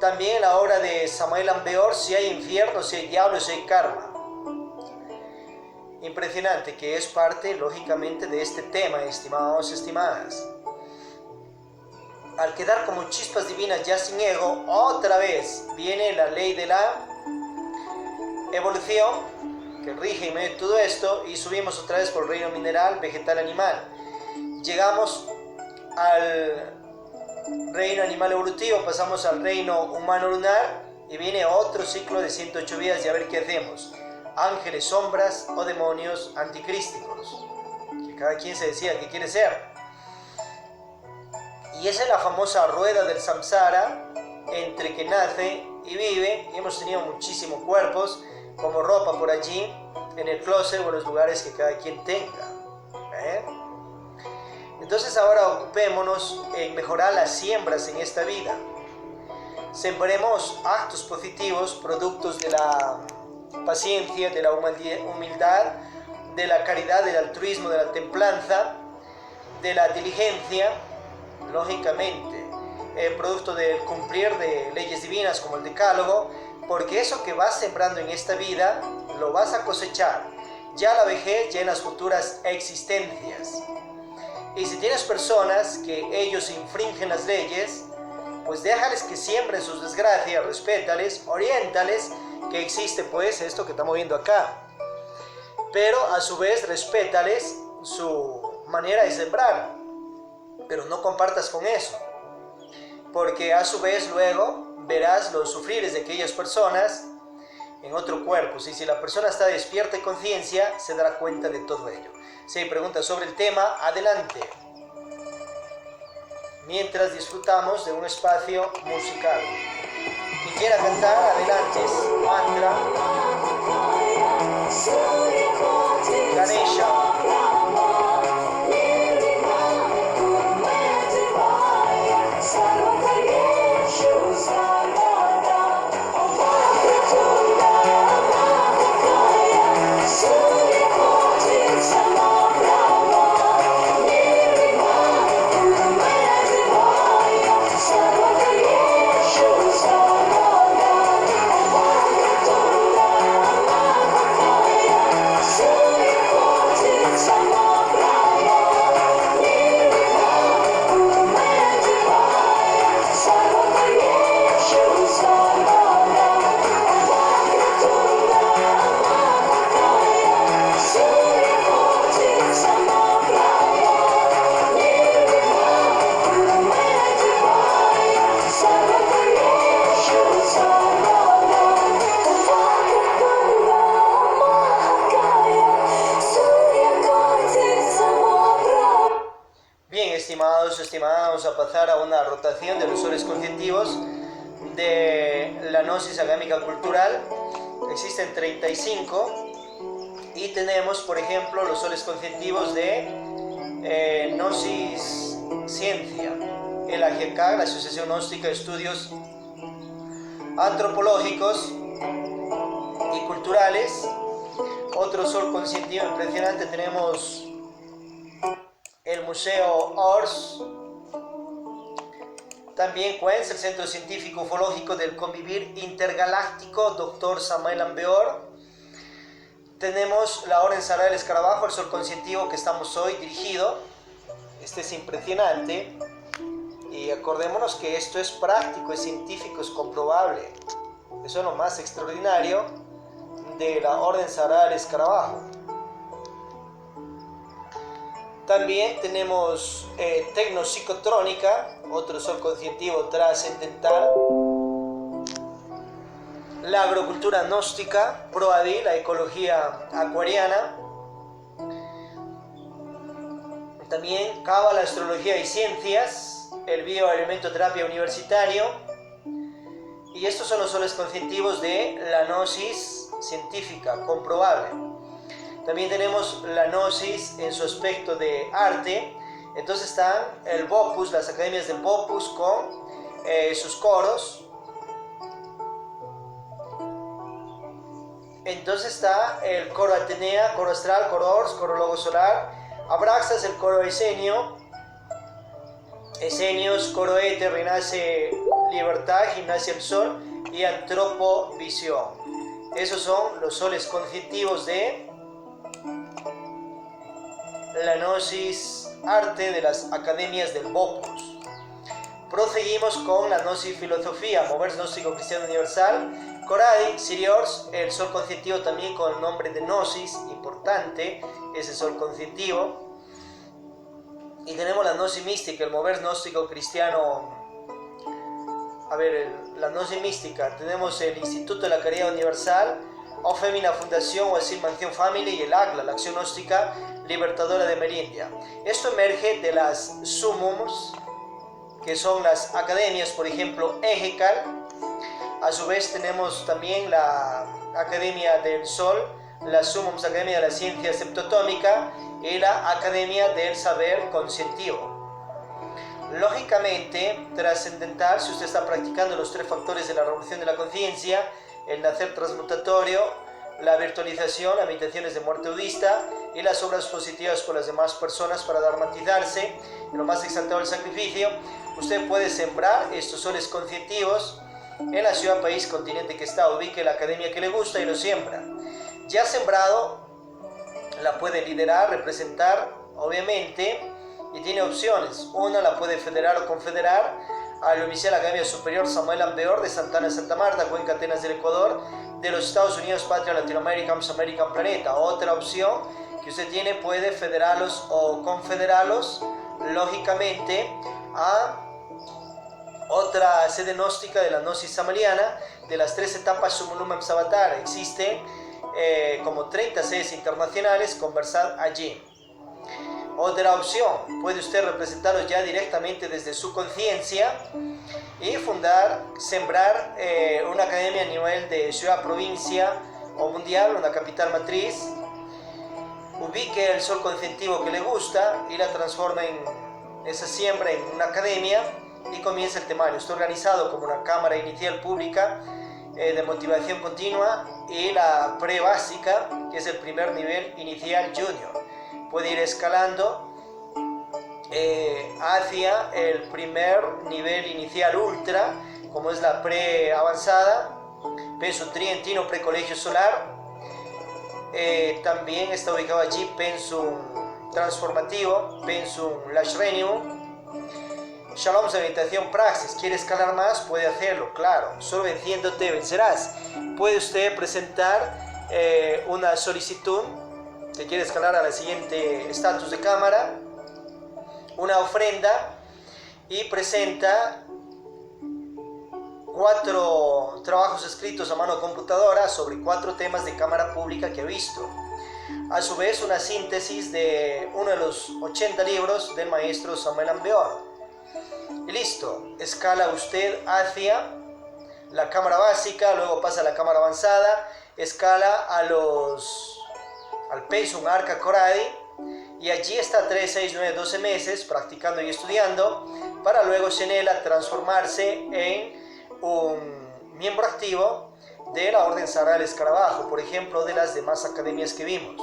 también en la obra de Samael Aun Weor, si hay infierno, si hay diablo, si hay karma. Impresionante, que es parte, lógicamente, de este tema, estimados, estimadas. Al quedar como chispas divinas ya sin ego, otra vez viene la ley de la evolución, que rige en medio de todo esto, y subimos otra vez por el reino mineral, vegetal, animal. Llegamos al reino animal evolutivo, pasamos al reino humano lunar y viene otro ciclo de 108 vidas y a ver qué hacemos. Ángeles, sombras o demonios anticrísticos, que cada quien se decía que quiere ser. Y esa es la famosa rueda del samsara, entre que nace y vive. Y hemos tenido muchísimos cuerpos como ropa por allí, en el closet o en los lugares que cada quien tenga. Entonces ahora ocupémonos en mejorar las siembras en esta vida. Sembremos actos positivos, productos de la paciencia, de la humildad, de la caridad, del altruismo, de la templanza, de la diligencia, lógicamente, producto del cumplir de leyes divinas como el decálogo, porque eso que vas sembrando en esta vida, lo vas a cosechar, ya la vejez, ya en las futuras existencias. Y si tienes personas que ellos infringen las leyes, pues déjales que siembren sus desgracias, respétales, oriéntales, que existe pues esto que estamos viendo acá. Pero a su vez respétales su manera de sembrar, pero no compartas con eso, porque a su vez luego verás los sufrires de aquellas personas en otro cuerpo. Si la persona está despierta y conciencia, se dará cuenta de todo ello. Si hay preguntas sobre el tema, adelante. Mientras disfrutamos de un espacio musical. Quien quiera cantar, adelante. Mantra, Ganesha. Estimados, a pasar a una rotación de los soles conscientivos de la gnosis agámica cultural. Existen 35 y tenemos, por ejemplo, los soles conscientivos de gnosis ciencia, el AGK, la Asociación Gnóstica de Estudios Antropológicos y Culturales. Otro sol conscientivo impresionante tenemos el Museo Ors, también CUENS, el Centro Científico Ufológico del Convivir Intergaláctico, Dr. Samael Ambeor. Tenemos la Orden Sagrada del Escarabajo, el sol conscientivo que estamos hoy dirigido. Este es impresionante y acordémonos que esto es práctico, es científico, es comprobable. Eso es lo más extraordinario de la Orden Sagrada del Escarabajo. También tenemos Tecnopsicotrónica, otro sol conscientivo trascendental. La agrocultura gnóstica, ProAdi, la ecología acuariana. También Cábala, astrología y ciencias, el bioelementoterapia universitario. Y estos son los soles conscientivos de la gnosis científica, comprobable. También tenemos la gnosis en su aspecto de arte. Entonces están el Bopus, las academias del Bopus con sus coros. Entonces está el coro Atenea, coro astral, coro Ors, coro Logo Solar. Abraxas, el coro Esenio. Esenios, coro Éter, Renace Libertad, Gimnasia el Sol y Antropovisión. Esos son los soles conscientivos de la gnosis arte de las academias del Bopus. Proseguimos con la gnosis filosofía, Mover Gnóstico Cristiano Universal, Coradi, Siriors, el sol conscientivo también con el nombre de gnosis, importante, ese sol conscientivo. Y tenemos la gnosis mística, el Mover Gnóstico Cristiano. La gnosis mística, tenemos el Instituto de la Caridad Universal, O Femina Fundación, o decir Mansión Family, y el ACLA, la Acción Gnóstica Libertadora de Merindia. Esto emerge de las sumums, que son las academias, por ejemplo, EGECAL. A su vez tenemos también la Academia del Sol, la Sumums Academia de la Ciencia Septotómica y la Academia del Saber Conscientivo. Lógicamente, trascendental, si usted está practicando los 3 factores de la revolución de la conciencia, el nacer transmutatorio, la virtualización, las meditaciones de muerte budista y las obras positivas con las demás personas para dramatizarse en lo más exaltado del sacrificio. Usted puede sembrar estos soles conscientivos en la ciudad, país, continente que está. Ubique la academia que le gusta y lo siembra. Ya sembrado, la puede liderar, representar, obviamente, y tiene opciones. Una, la puede federar o confederar al oficial Academia Superior Samuel Ambeor de Santana, Santa Marta, Cuenca, Atenas del Ecuador, de los Estados Unidos, Patria, Latinoamérica, American Planeta. Otra opción que usted tiene, puede federarlos o confederarlos, lógicamente, a otra sede gnóstica de la Gnosis Samaliana, de las 3 etapas Sumulumam Savatar. Existen como 30 sedes internacionales, conversad allí. Otra opción, puede usted representarlos ya directamente desde su conciencia y sembrar una academia a nivel de ciudad, provincia o mundial, una capital matriz. Ubique el sol conscientivo que le gusta y la transforma en esa siembra en una academia y comienza el temario. Está organizado como una cámara inicial pública de motivación continua y la pre-básica, que es el primer nivel inicial junior. Puede ir escalando hacia el primer nivel inicial ultra, como es la pre-avanzada, Pensum Trientino, pre-colegio solar. También está ubicado allí Pensum transformativo, Pensum Lashrenio. Shalom de meditación praxis. ¿Quiere escalar más? Puede hacerlo, claro. Solo venciéndote vencerás. Puede usted presentar una solicitud que quiere escalar a la siguiente estatus de cámara, una ofrenda, y presenta 4 trabajos escritos a mano computadora sobre 4 temas de cámara pública que ha visto. A su vez, una síntesis de uno de los 80 libros del maestro Samuel Ambeor. Y listo, escala usted hacia la cámara básica, luego pasa a la cámara avanzada, escala al Pensum Arca Coradi, y allí está 3, 6, 9, 12 meses practicando y estudiando, para luego Shenela transformarse en un miembro activo de la Orden Sagrada del Escarabajo, por ejemplo, de las demás academias que vimos.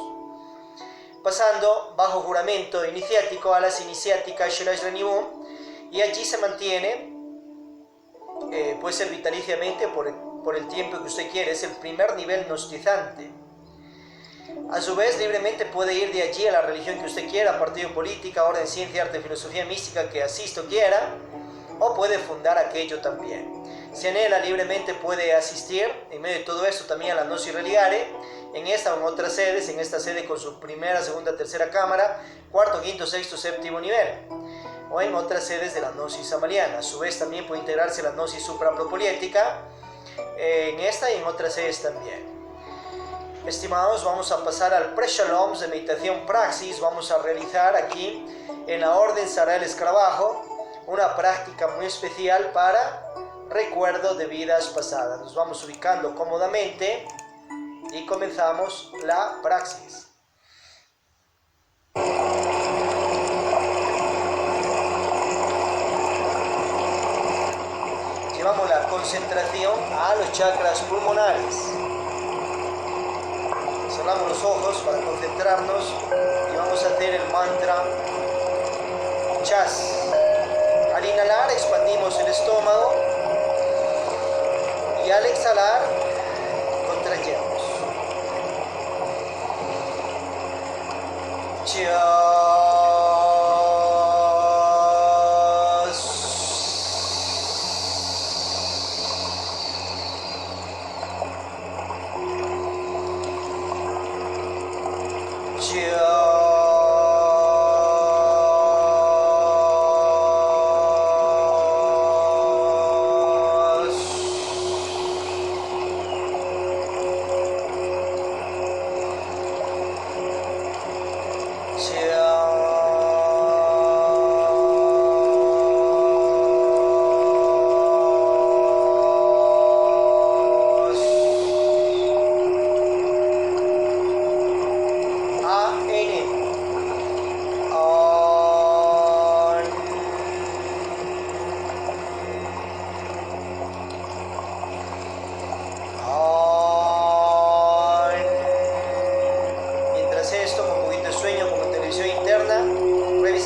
Pasando bajo juramento iniciático a las iniciáticas Shelash Renibum, y allí se mantiene, puede ser vitaliciamente por el tiempo que usted quiere. Es el primer nivel gnostizante. A su vez, libremente puede ir de allí a la religión que usted quiera, partido, política, orden, ciencia, arte, filosofía, mística, que asista o quiera, o puede fundar aquello también. Si anhela, libremente puede asistir, en medio de todo esto, también a la Gnosis Religare, en esta o en otras sedes, en esta sede con su primera, segunda, tercera cámara, cuarto, quinto, sexto, séptimo nivel, o en otras sedes de la Gnosis Samaliana. A su vez, también puede integrarse a la Gnosis Suprapropoliética, en esta y en otras sedes también. Estimados, vamos a pasar al Pre-Shalom de meditación praxis. Vamos a realizar aquí en la Orden Sagrada del Escarabajo una práctica muy especial para recuerdo de vidas pasadas. Nos vamos ubicando cómodamente y comenzamos la praxis. Llevamos la concentración a los chakras pulmonares. Cerramos los ojos para concentrarnos y vamos a hacer el mantra Chas. Al inhalar expandimos el estómago y al exhalar contrayemos. Chas.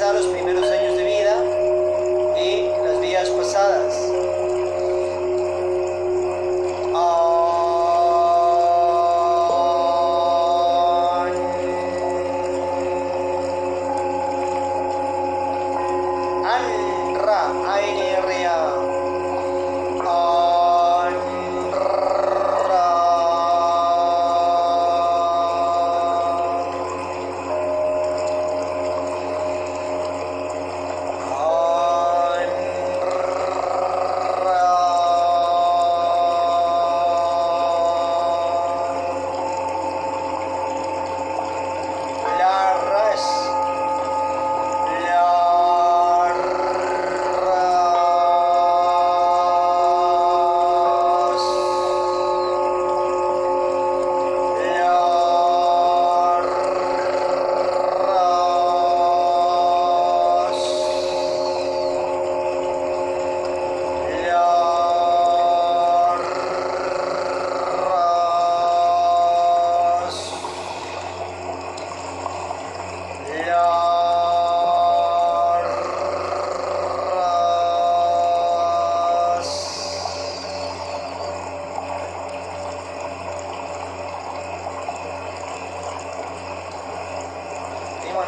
repasar los primeros años de vida y las vidas pasadas.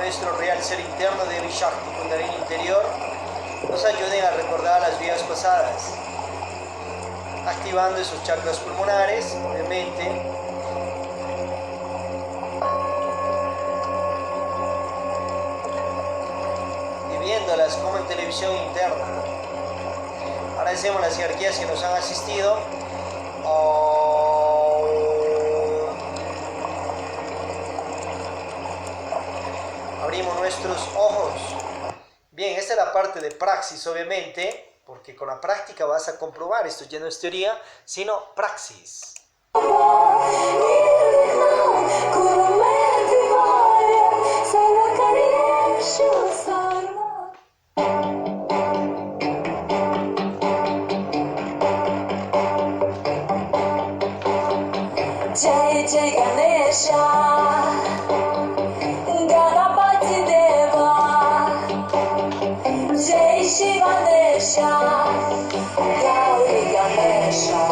Nuestro real ser interno de Vishakti Kundalini interior nos ayuden a recordar las vidas pasadas, activando esos chakras pulmonares, obviamente, y viéndolas como en televisión interna. Agradecemos las jerarquías que nos han asistido. Abrimos nuestros ojos. Bien, esta es la parte de praxis, obviamente, porque con la práctica vas a comprobar, esto ya no es teoría, sino praxis. Jai Jai Ganesha, Ganapati Deva, Jai Shri Ganesha, Gauri Ganesha,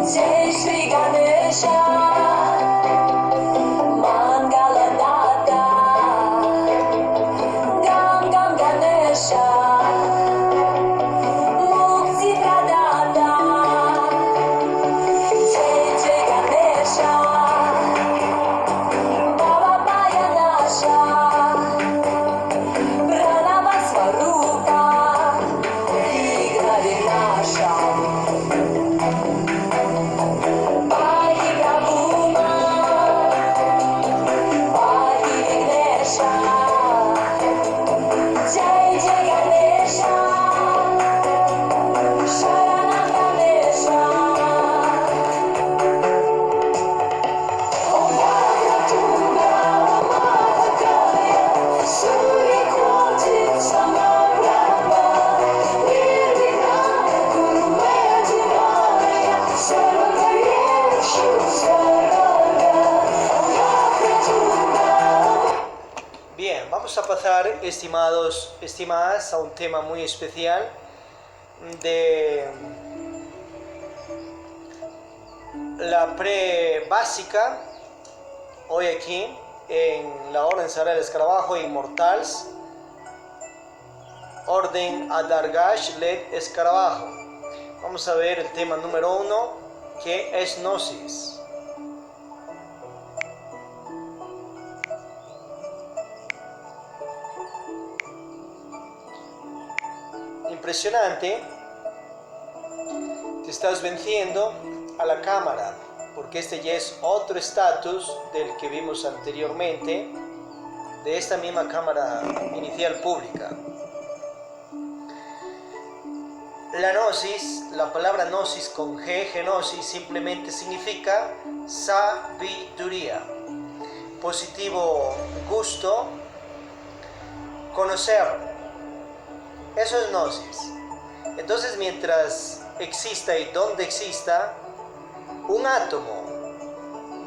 Jai Shri Ganesha, Mangala Dada, Gam Gam Ganesha, Mukti Pradata. Vamos a pasar, estimadas, a un tema muy especial de la pre-básica, hoy aquí en la Orden Sagrada del Escarabajo Inmortals, Orden Adargash Led Escarabajo. Vamos a ver el tema número 1, que es Gnosis. Impresionante, te estás venciendo a la cámara, porque este ya es otro estatus del que vimos anteriormente, de esta misma cámara inicial pública. La gnosis, la palabra gnosis con G, genosis, simplemente significa sabiduría, positivo gusto, conocer. Eso es gnosis. Entonces, mientras exista y donde exista un átomo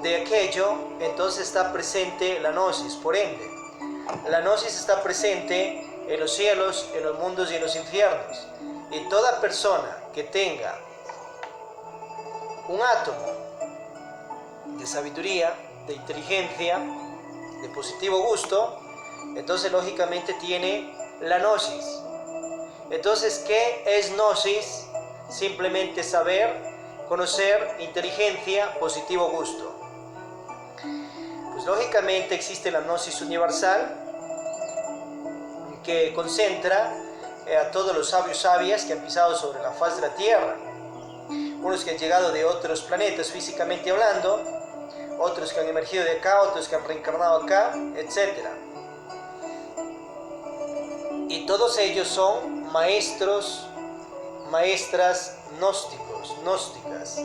de aquello, entonces está presente la gnosis. Por ende, La gnosis está presente en los cielos, en los mundos y en los infiernos. Y toda persona que tenga un átomo de sabiduría, de inteligencia, de positivo gusto, entonces lógicamente tiene la gnosis. Entonces, ¿qué es gnosis? Simplemente saber, conocer, inteligencia, positivo gusto. Pues lógicamente existe la gnosis universal, que concentra a todos los sabios sabias que han pisado sobre la faz de la tierra. Unos que han llegado de otros planetas físicamente hablando, otros que han emergido de acá, otros que han reencarnado acá, etc. Y todos ellos son maestros, maestras gnósticos, gnósticas.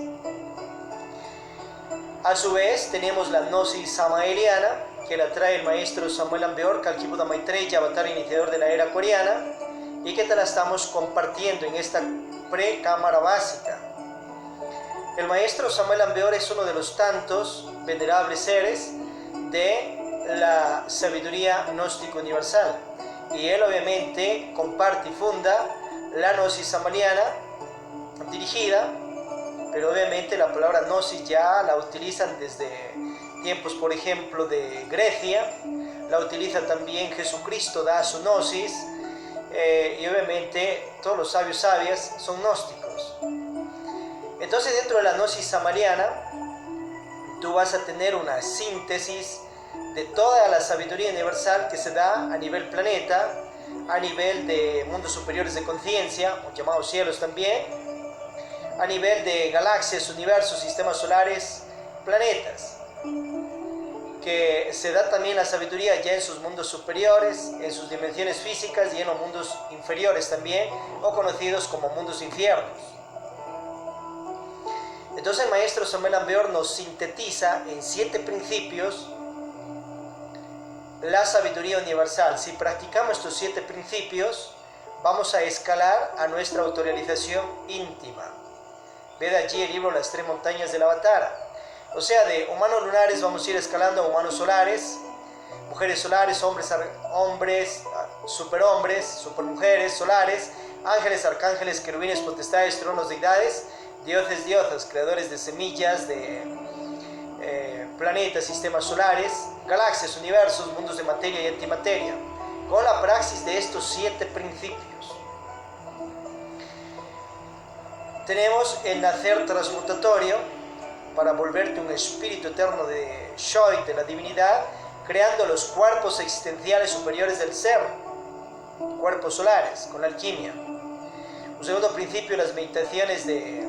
A su vez tenemos la gnosis samaeliana, que la trae el maestro Samuel Ambeor, Kalkibuda Maitreya, avatar iniciador de la era coreana, y que te la estamos compartiendo en esta pre-cámara básica. El maestro Samuel Ambeor es uno de los tantos venerables seres de la sabiduría gnóstica universal, y él obviamente comparte y funda la gnosis samaeliana dirigida, pero obviamente la palabra gnosis ya la utilizan desde tiempos, por ejemplo, de Grecia, la utiliza también Jesucristo, da su gnosis, y obviamente todos los sabios sabias son gnósticos. Entonces, dentro de la gnosis samaeliana, tú vas a tener una síntesis de toda la sabiduría universal que se da a nivel planeta, a nivel de mundos superiores de conciencia, llamados cielos también, a nivel de galaxias, universos, sistemas solares, planetas, que se da también la sabiduría ya en sus mundos superiores, en sus dimensiones físicas y en los mundos inferiores también, o conocidos como mundos infiernos. Entonces el maestro Samuel Ambeor nos sintetiza en 7 principios la sabiduría universal. Si practicamos estos 7 principios, vamos a escalar a nuestra autorrealización íntima. Ve de allí el libro Las 3 montañas del Avatar. O sea, de humanos lunares vamos a ir escalando a humanos solares, mujeres solares, hombres, superhombres, supermujeres solares, ángeles, arcángeles, querubines, potestades, tronos, deidades, dioses, diosas, creadores de semillas, de planetas, sistemas solares, galaxias, universos, mundos de materia y antimateria, con la praxis de estos 7 principios. Tenemos el nacer transmutatorio, para volverte un espíritu eterno de Shoy, de la divinidad, creando los cuerpos existenciales superiores del ser, cuerpos solares, con la alquimia. Un segundo principio, las meditaciones de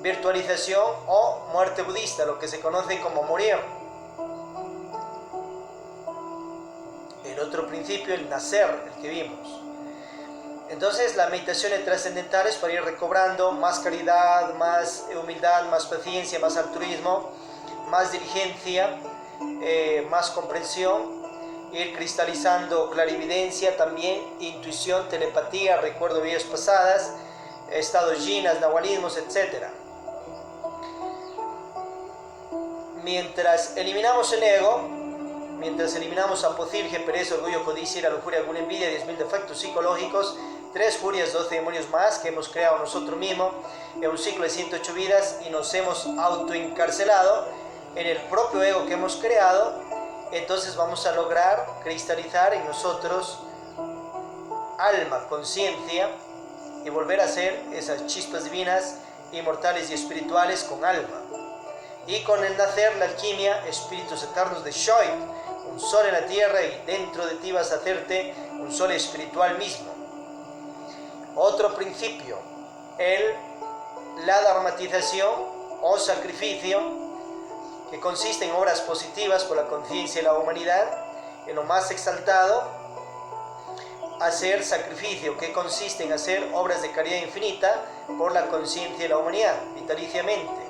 virtualización o muerte budista, lo que se conoce como morir. El otro principio, el nacer, el que vimos. Entonces, las meditaciones trascendentales para ir recobrando más caridad, más humildad, más paciencia, más altruismo, más diligencia, más comprensión, ir cristalizando clarividencia también, intuición, telepatía, recuerdo de vidas pasadas, estados yinas, nahualismos, etc. Mientras eliminamos el ego, mientras eliminamos apocirge, pereza, orgullo, codicia, ira, lujuria, alguna envidia, 10.000 defectos psicológicos, 3 furias, 12 demonios más que hemos creado nosotros mismos en un ciclo de 108 vidas y nos hemos autoencarcelado en el propio ego que hemos creado, entonces vamos a lograr cristalizar en nosotros alma, conciencia y volver a ser esas chispas divinas, inmortales y espirituales con alma. Y con el nacer, la alquimia, espíritus eternos de Shoy, un sol en la tierra y dentro de ti vas a hacerte un sol espiritual mismo. Otro principio, la dharmatización o sacrificio, que consiste en obras positivas por la conciencia de la humanidad, en lo más exaltado, hacer sacrificio, que consiste en hacer obras de caridad infinita por la conciencia de la humanidad, vitaliciamente.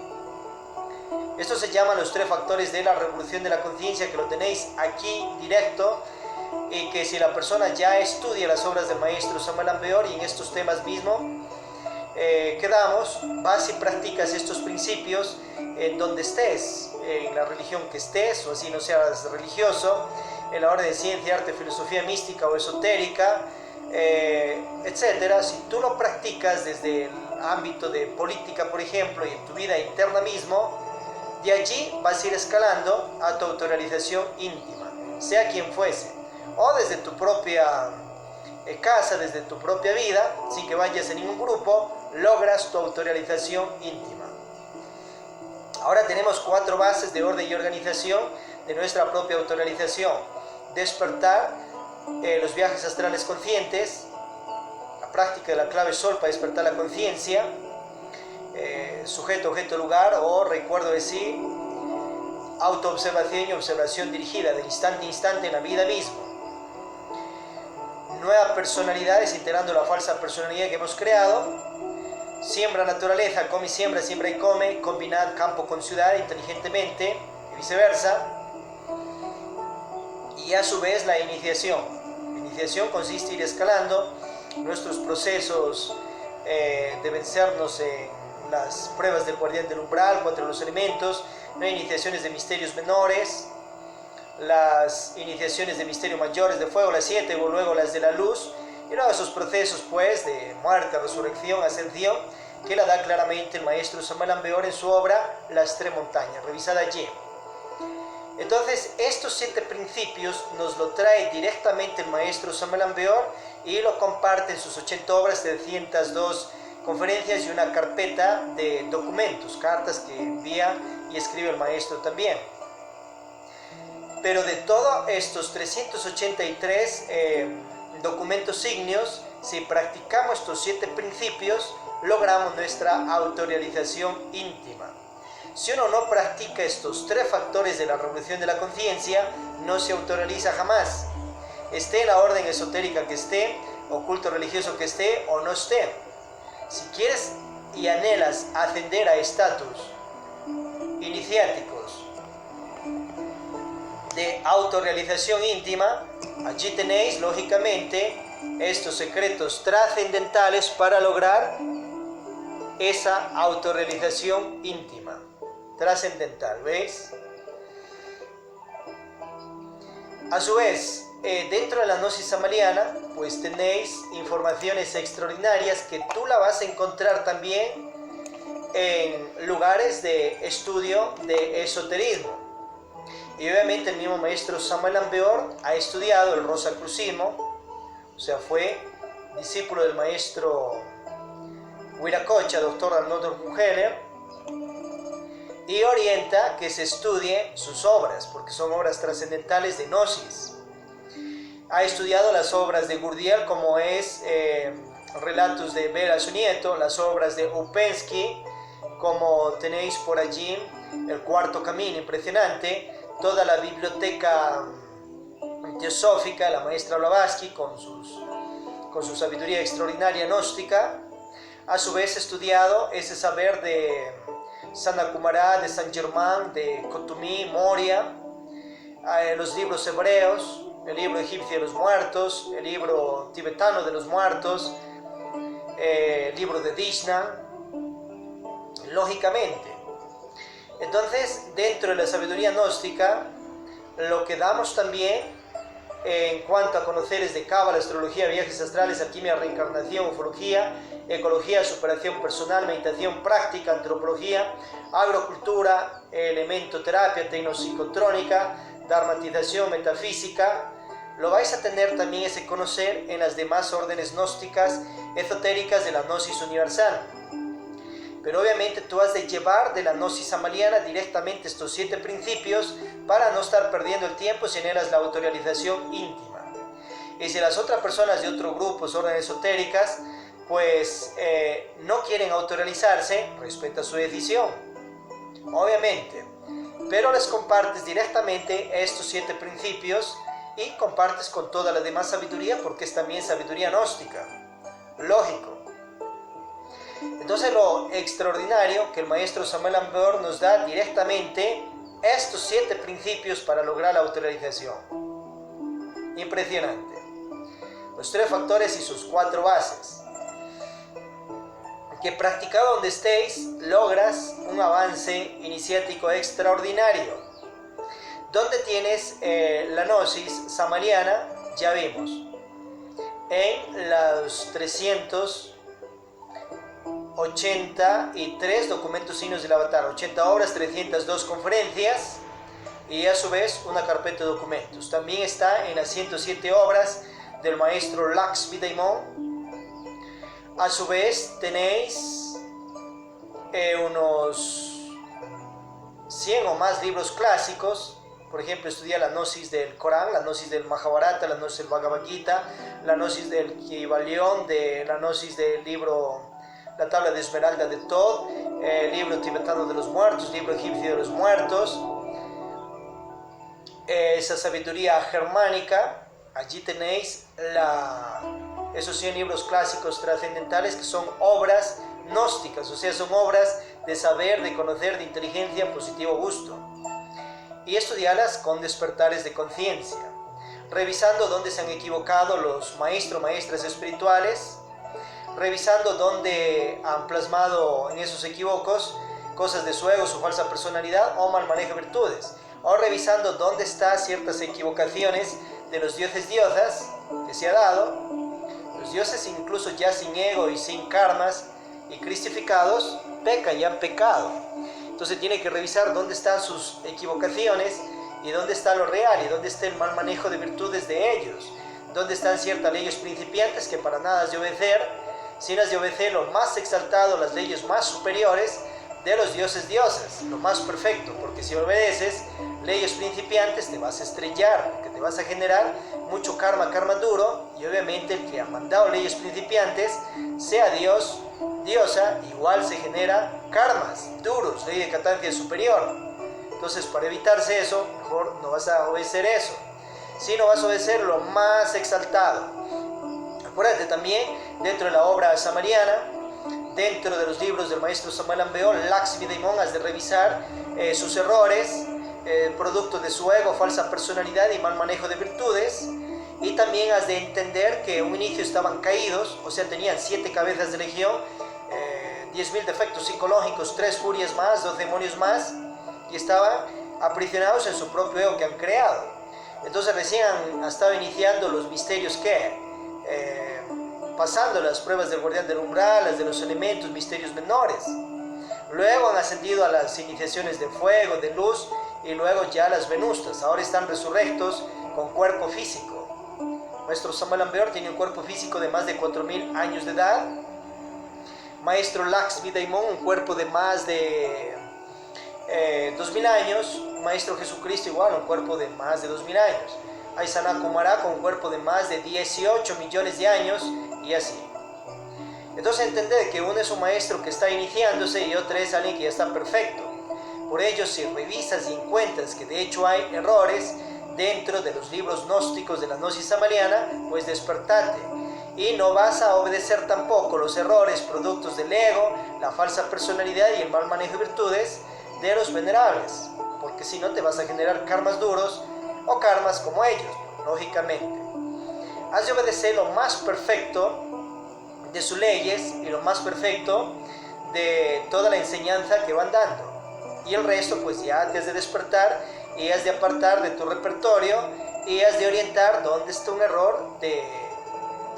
Estos se llaman los 3 factores de la revolución de la conciencia, que lo tenéis aquí directo, y que si la persona ya estudia las obras del maestro Samuel Ambeor y en estos temas mismos quedamos, vas y practicas estos principios en donde estés, en la religión que estés, o así no seas religioso, en la orden de ciencia, arte, filosofía mística o esotérica, etcétera, si tú lo practicas desde el ámbito de política, por ejemplo, y en tu vida interna mismo, de allí vas a ir escalando a tu autorrealización íntima, sea quien fuese, o desde tu propia casa, desde tu propia vida, sin que vayas en ningún grupo, logras tu autorrealización íntima. Ahora tenemos 4 bases de orden y organización de nuestra propia autorrealización: despertar, los viajes astrales conscientes, la práctica de la clave sol para despertar la conciencia, sujeto, objeto, lugar o recuerdo de sí, autoobservación y observación dirigida de instante a instante en la vida misma. Nuevas personalidades integrando la falsa personalidad que hemos creado. Siembra naturaleza, come y siembra, siembra y come, combinar campo con ciudad inteligentemente y viceversa. Y a su vez la iniciación. La iniciación consiste en ir escalando nuestros procesos de vencernos en las pruebas del guardián del umbral, 4 de los elementos, iniciaciones de misterios menores, las iniciaciones de misterios mayores de fuego, las 7, luego las de la luz, y luego esos procesos pues de muerte, resurrección, ascensión, que la da claramente el maestro Samuel Ambeor en su obra Las 3 montañas, revisada allí. Entonces estos 7 principios nos lo trae directamente el maestro Samuel Ambeor y lo comparte en sus 80 obras, 302 conferencias y una carpeta de documentos, cartas que envía y escribe el maestro también. Pero de todos estos 383 documentos signios, si practicamos estos 7 principios, logramos nuestra autorrealización íntima. Si uno no practica estos 3 factores de la revolución de la conciencia, no se autorrealiza jamás. Esté en la orden esotérica que esté, oculto religioso que esté o no esté. Si quieres y anhelas ascender a estatus iniciáticos de autorrealización íntima, allí tenéis lógicamente estos secretos trascendentales para lograr esa autorrealización íntima, trascendental, ¿veis? A su vez, dentro de la gnosis samaliana, pues tenéis informaciones extraordinarias que tú la vas a encontrar también en lugares de estudio de esoterismo. Y obviamente el mismo maestro Samuel Ambeor ha estudiado el rosacrucismo, o sea, fue discípulo del maestro Huiracocha, doctor Arnoldo Mujeller, y orienta que se estudie sus obras, porque son obras trascendentales de gnosis. Ha estudiado las obras de Gurdiel, como es Relatos de Vera su nieto, las obras de Upensky, como tenéis por allí El Cuarto Camino, impresionante, toda la biblioteca teosófica, la maestra Blavatsky, con su sabiduría extraordinaria gnóstica. A su vez estudiado ese saber de Sanat Kumara, de Saint Germain, de Kutumi, Moria, los libros hebreos, el libro egipcio de los muertos, el libro tibetano de los muertos, el libro de Dishna, lógicamente. Entonces, dentro de la sabiduría gnóstica, lo que damos también en cuanto a conocer es de Cábala, astrología, viajes astrales, alquimia, reencarnación, ufología, ecología, superación personal, meditación, práctica, antropología, agrocultura, elementoterapia, tecnopsicotrónica, dharmatización, metafísica. Lo vais a tener también ese conocer en las demás órdenes gnósticas esotéricas de la gnosis universal. Pero obviamente tú has de llevar de la gnosis samaliana directamente estos 7 principios para no estar perdiendo el tiempo si anhelas la autorrealización íntima. Y si las otras personas de otros grupos, órdenes esotéricas, pues no quieren autorrealizarse, respeta su decisión, obviamente. Pero les compartes directamente estos 7 principios y compartes con toda la demás sabiduría, porque es también sabiduría gnóstica. Lógico. Entonces lo extraordinario que el maestro Samuel Ambeor nos da directamente estos 7 principios para lograr la autorrealización. Impresionante. Los 3 factores y sus 4 bases. Que practicado donde estéis, logras un avance iniciático extraordinario. ¿Dónde tienes la gnosis samariana? Ya vimos. En los 383 documentos signos del avatar, 80 obras, 302 conferencias y a su vez una carpeta de documentos. También está en las 107 obras del maestro Laxmi Daimon. A su vez tenéis unos 100 o más libros clásicos. Por ejemplo, estudia la gnosis del Corán, la gnosis del Mahabharata, la gnosis del Bhagavad Gita, la gnosis del Kybalion, la gnosis del libro La tabla de esmeralda de Tod, el libro tibetano de los muertos, libro egipcio de los muertos, esa sabiduría germánica. Allí tenéis esos 100 libros clásicos trascendentales que son obras gnósticas, o sea, son obras de saber, de conocer, de inteligencia, positivo gusto. Y estudiarlas con despertares de conciencia, revisando dónde se han equivocado los maestras espirituales, revisando dónde han plasmado en esos equívocos cosas de su ego, su falsa personalidad o mal manejo de virtudes, o revisando dónde están ciertas equivocaciones de los dioses diosas que se ha dado. Los dioses, incluso ya sin ego y sin karmas y cristificados, pecan y han pecado. Entonces tiene que revisar dónde están sus equivocaciones y dónde está lo real y dónde está el mal manejo de virtudes de ellos, dónde están ciertas leyes principiantes que para nada has de obedecer, sino has de obedecer lo más exaltado, las leyes más superiores de los dioses diosas, lo más perfecto, porque si obedeces leyes principiantes te vas a estrellar, que te vas a generar mucho karma duro, y obviamente el que ha mandado leyes principiantes, sea Dios, diosa, igual se genera karmas duros, ley de catáncia superior. Entonces, para evitarse eso, mejor no vas a obedecer eso, sino vas a obedecer lo más exaltado. Acuérdate también, dentro de la obra samariana, dentro de los libros del maestro Samuel Ambeol, Laxmi Daimon, has de revisar sus errores, producto de su ego, falsa personalidad y mal manejo de virtudes. Y también has de entender que un inicio estaban caídos, o sea, tenían 7 cabezas de legión, 10.000 defectos psicológicos, 3 furias más, 2 demonios más, y estaban aprisionados en su propio ego que han creado. Entonces recién han estado iniciando los misterios pasando las pruebas del guardián del umbral, las de los elementos, misterios menores. Luego han ascendido a las iniciaciones de fuego, de luz, y luego ya las venustas. Ahora están resurrectos con cuerpo físico. Maestro Samuel Ambeor tiene un cuerpo físico de más de 4.000 años de edad. Maestro Laxmi Daimon, un cuerpo de más de 2.000 años. Maestro Jesucristo igual, un cuerpo de más de 2.000 años. Aysana Kumara con un cuerpo de más de 18 millones de años, y así. Entonces entender que uno es un maestro que está iniciándose y otro es alguien que ya está perfecto. Por ello, si revisas y encuentras que de hecho hay errores dentro de los libros gnósticos de la gnosis samariana, pues despertate. Y no vas a obedecer tampoco los errores productos del ego, la falsa personalidad y el mal manejo de virtudes de los venerables, porque si no te vas a generar karmas duros o karmas como ellos, lógicamente. Has de obedecer lo más perfecto de sus leyes y lo más perfecto de toda la enseñanza que van dando. Y el resto pues ya te has de despertar y has de apartar de tu repertorio y has de orientar dónde está un error de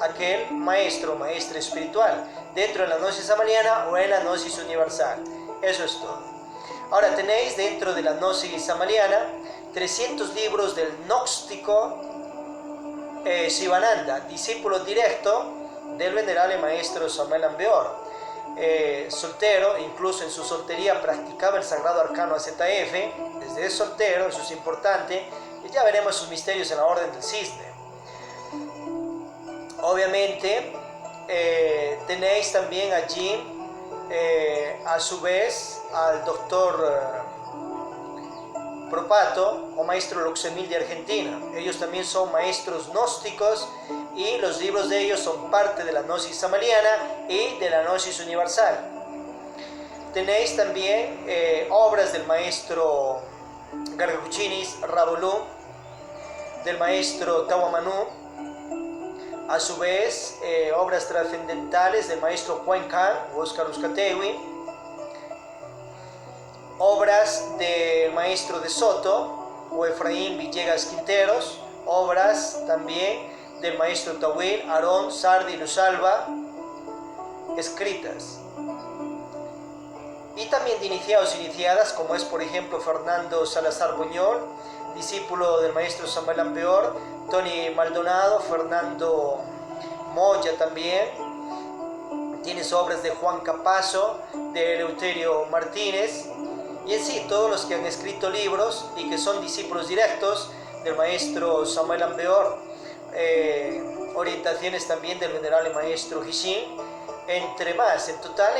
aquel maestro o maestra espiritual, dentro de la gnosis samariana o en la gnosis universal. Eso es todo. Ahora tenéis dentro de la gnosis samariana 300 libros del gnóstico Sivananda, discípulo directo del venerable maestro Samuel Ambeor. Soltero, incluso en su soltería practicaba el sagrado arcano AZF, desde soltero, eso es importante, y ya veremos sus misterios en la orden del cisne. Obviamente tenéis también allí a su vez al doctor Propato o maestro Luxemil de Argentina. Ellos también son maestros gnósticos y los libros de ellos son parte de la gnosis samariana y de la gnosis universal. Tenéis también obras del maestro Gargacuchinis Rabolú, del maestro Tawamanu, a su vez obras trascendentales del maestro Juan Khan o Oscar Uzcategui, obras del maestro de Soto, o Efraín Villegas Quinteros, obras también del maestro Tawil, Aarón Sardi Luzalba, escritas. Y también de iniciados e iniciadas, como es por ejemplo Fernando Salazar Buñol, discípulo del maestro Samuel Ambeor, Tony Maldonado, Fernando Moya también. Tienes obras de Juan Capazo, de Eleuterio Martínez, y en sí todos los que han escrito libros y que son discípulos directos del maestro Samuel Ambeor. Orientaciones también del venerable maestro Hishin, entre más. En total,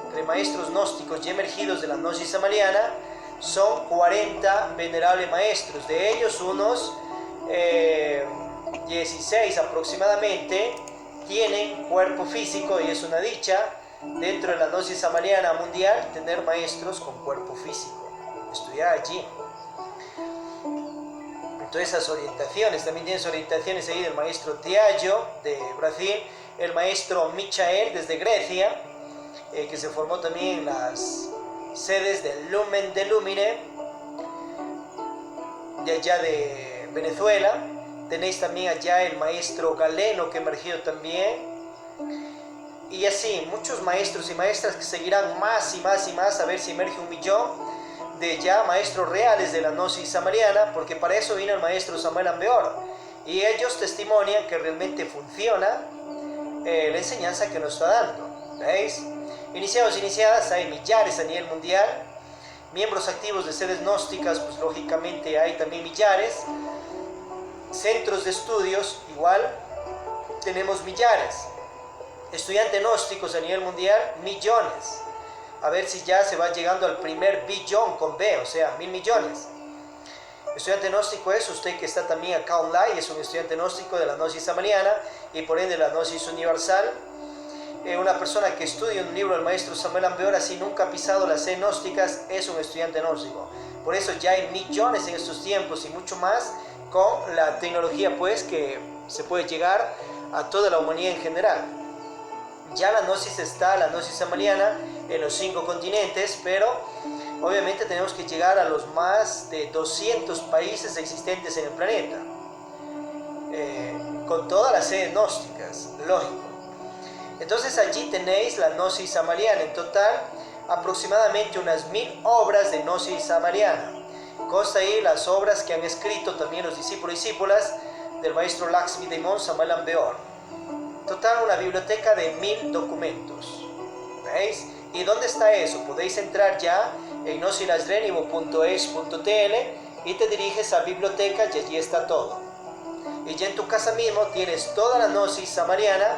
entre maestros gnósticos y emergidos de la gnosis samariana, son 40 venerables maestros. De ellos, unos 16 aproximadamente tienen cuerpo físico, y es una dicha dentro de la gnosis samariana mundial tener maestros con cuerpo físico, estudiar allí. Entonces esas orientaciones, también tienes orientaciones ahí del maestro Tiago de Brasil, el maestro Michael desde Grecia, que se formó también en las sedes del Lumen de Lumine, de allá de Venezuela. Tenéis también allá el maestro Galeno, que ha emergido también. Y así, muchos maestros y maestras que seguirán más y más y más, a ver si emerge 1 millón de ya maestros reales de la gnosis samariana, porque para eso vino el maestro Samuel Ambeor. Y ellos testimonian que realmente funciona la enseñanza que nos está dando. ¿Veis? Iniciados e iniciadas hay millares a nivel mundial. Miembros activos de sedes gnósticas, pues lógicamente hay también millares. Centros de estudios, igual, tenemos millares. Estudiantes gnósticos a nivel mundial, millones. A ver si ya se va llegando al primer billón con B, o sea, 1000 millones. Estudiante gnóstico es usted que está también acá online, es un estudiante gnóstico de la gnosis samariana y por ende de la gnosis universal. Una persona que estudia un libro del maestro Samuel Ambeor, así nunca ha pisado las sedes gnósticas, es un estudiante gnóstico. Por eso ya hay millones en estos tiempos y mucho más con la tecnología, pues, que se puede llegar a toda la humanidad en general. Ya la gnosis está, la gnosis samariana, en los 5 continentes, pero obviamente tenemos que llegar a los más de 200 países existentes en el planeta, con todas las sedes gnósticas, lógico. Entonces allí tenéis la gnosis samariana, en total aproximadamente unas 1000 obras de gnosis samariana. Consta ahí las obras que han escrito también los discípulos y discípulas del maestro Lakshmi Daimon Samuel Ambeor. Total, una biblioteca de 1000 documentos. ¿Veis? ¿Y dónde está eso? Podéis entrar ya en gnosilasrenivo.es.tl y te diriges a biblioteca y allí está todo. Y ya en tu casa mismo tienes toda la gnosis samariana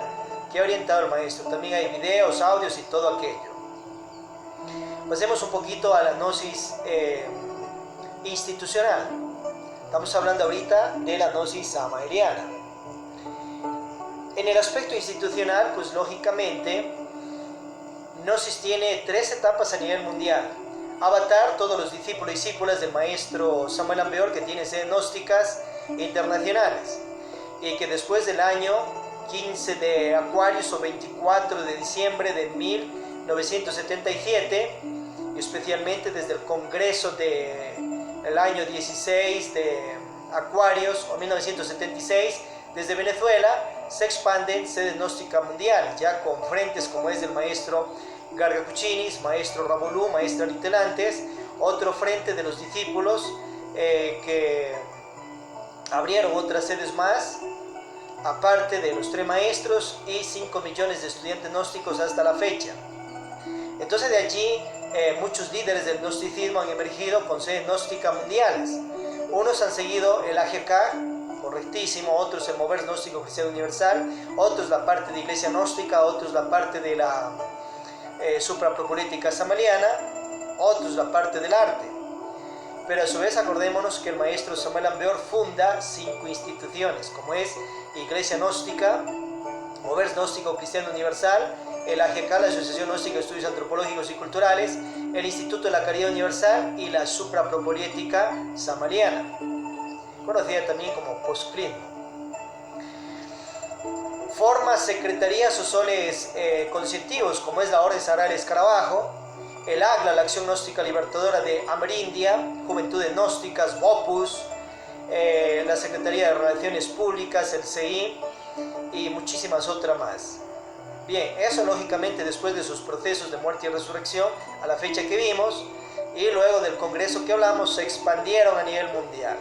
que ha orientado el maestro. También hay videos, audios y todo aquello. Pasemos un poquito a la gnosis institucional. Estamos hablando ahorita de la gnosis samariana. En el aspecto institucional, pues lógicamente, Gnosis tiene 3 etapas a nivel mundial. Avatar, todos los discípulos y discípulas del maestro Samuel Ambeor, que tienen sedes gnósticas internacionales, y que después del año 15 de Acuarios o 24 de diciembre de 1977, y especialmente desde el Congreso del año 16 de Acuarios o 1976, desde Venezuela, se expanden sedes gnósticas mundiales, ya con frentes como es del maestro Garga Cuchinis, maestro Rabolú, maestro Litelantes, otro frente de los discípulos que abrieron otras sedes más, aparte de los 3 maestros y 5 millones de estudiantes gnósticos hasta la fecha. Entonces de allí muchos líderes del gnosticismo han emergido con sedes gnósticas mundiales. Unos han seguido el AGK, correctísimo, otros el Mover Gnóstico Cristiano Universal, otros la parte de Iglesia Gnóstica, otros la parte de la suprapropolítica samariana, otros la parte del arte. Pero a su vez acordémonos que el maestro Samuel Ambeor funda 5 instituciones, como es Iglesia Gnóstica, Mover Gnóstico Cristiano Universal, el AGK, la Asociación Gnóstica de Estudios Antropológicos y Culturales, el Instituto de la Caridad Universal y la suprapropolítica samariana, conocida también como Postcrismo. Forma secretarías o soles conscientivos, como es la Orden Sagrada del Escarabajo, el AGLA, la Acción Gnóstica Libertadora de Amerindia, Juventudes Gnósticas, Opus, la Secretaría de Relaciones Públicas, el CI y muchísimas otras más. Bien, eso lógicamente después de sus procesos de muerte y resurrección a la fecha que vimos, y luego del congreso que hablamos, se expandieron a nivel mundial.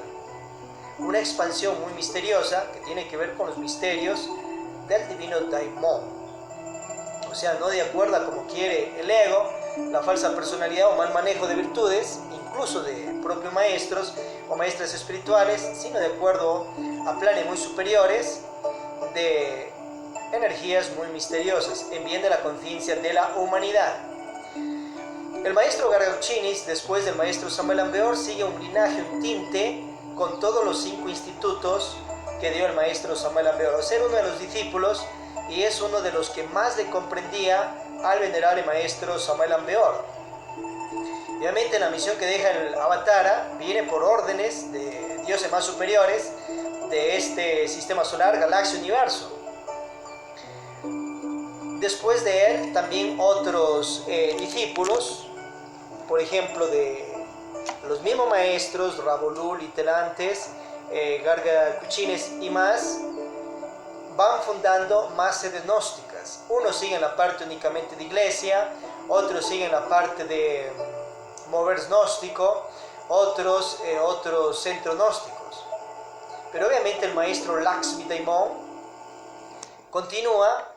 Una expansión muy misteriosa que tiene que ver con los misterios del divino Daimon. O sea, no de acuerdo a como quiere el ego, la falsa personalidad o mal manejo de virtudes, incluso de propios maestros o maestras espirituales, sino de acuerdo a planes muy superiores de energías muy misteriosas, en bien de la conciencia de la humanidad. El maestro Gargauchinis, después del maestro Samuel Ambeor, sigue un linaje, un tinte con todos los 5 institutos que dio el maestro Samuel Ambeor. O sea, uno de los discípulos y es uno de los que más le comprendía al venerable maestro Samuel Ambeor. Obviamente la misión que deja el Avatara viene por órdenes de dioses más superiores de este sistema solar, galaxia, universo. Después de él también otros discípulos, por ejemplo de los mismos maestros, Rabolul y Telantes, Gargauchinis y más, van fundando más sedes gnósticas. Unos siguen la parte únicamente de iglesia, otros siguen la parte de mover gnóstico, otros centros gnósticos. Pero obviamente el maestro Lakshmi Daimon continúa,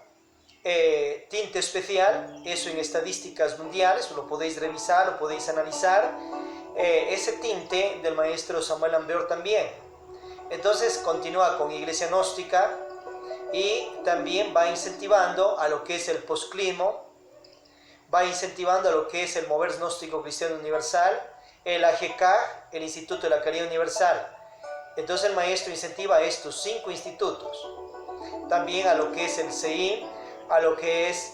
tinte especial, eso en estadísticas mundiales, lo podéis revisar, lo podéis analizar, ese tinte del maestro Samuel Ambeor también. Entonces continúa con iglesia gnóstica y también va incentivando a lo que es el posclismo, va incentivando a lo que es el mover gnóstico cristiano universal, el AGK, el Instituto de la Caridad Universal. Entonces el maestro incentiva a estos 5 institutos, también a lo que es el CI, a lo que es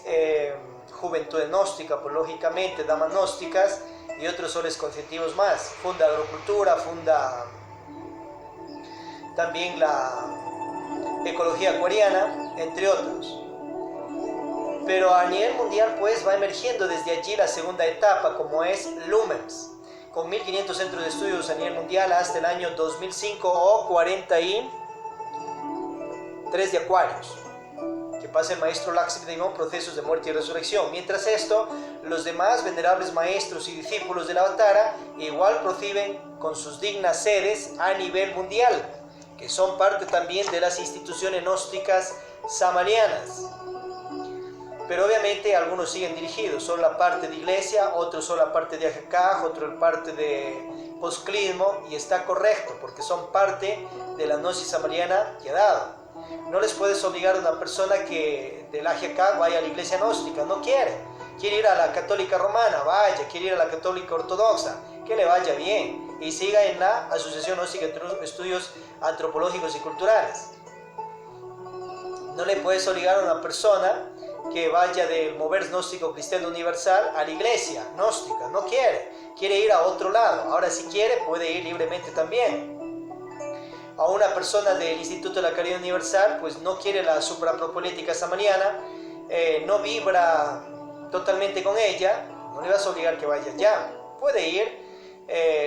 Juventud Gnóstica, pues lógicamente damas gnósticas y otros soles conscientivos más. Funda Agrocultura, funda también la Ecología Acuariana, entre otros. Pero a nivel mundial pues va emergiendo desde allí la segunda etapa, como es Lumens, con 1500 centros de estudios a nivel mundial hasta el año 2005 o 43 de Acuarios, que pasa el maestro Lakshmi Daimon, procesos de muerte y resurrección. Mientras esto, los demás venerables maestros y discípulos del Avatara igual proceden con sus dignas sedes a nivel mundial, que son parte también de las instituciones gnósticas samarianas. Pero obviamente algunos siguen dirigidos, son la parte de iglesia, otros son la parte de AGK, otros la parte de posclismo, y está correcto, porque son parte de la gnosis samariana que ha dado. No les puedes obligar a una persona que del AGK vaya a la iglesia gnóstica, no quiere ir a la católica romana, vaya, quiere ir a la católica ortodoxa, que le vaya bien, y siga en la Asociación Gnóstica de Estudios Antropológicos y Culturales. No le puedes obligar a una persona que vaya del mover gnóstico cristiano universal a la iglesia gnóstica, no quiere ir a otro lado. Ahora si quiere puede ir libremente también. A una persona del Instituto de la Caridad Universal pues no quiere la suprapropolética samariana, no vibra totalmente con ella, no le vas a obligar que vaya allá. Puede ir,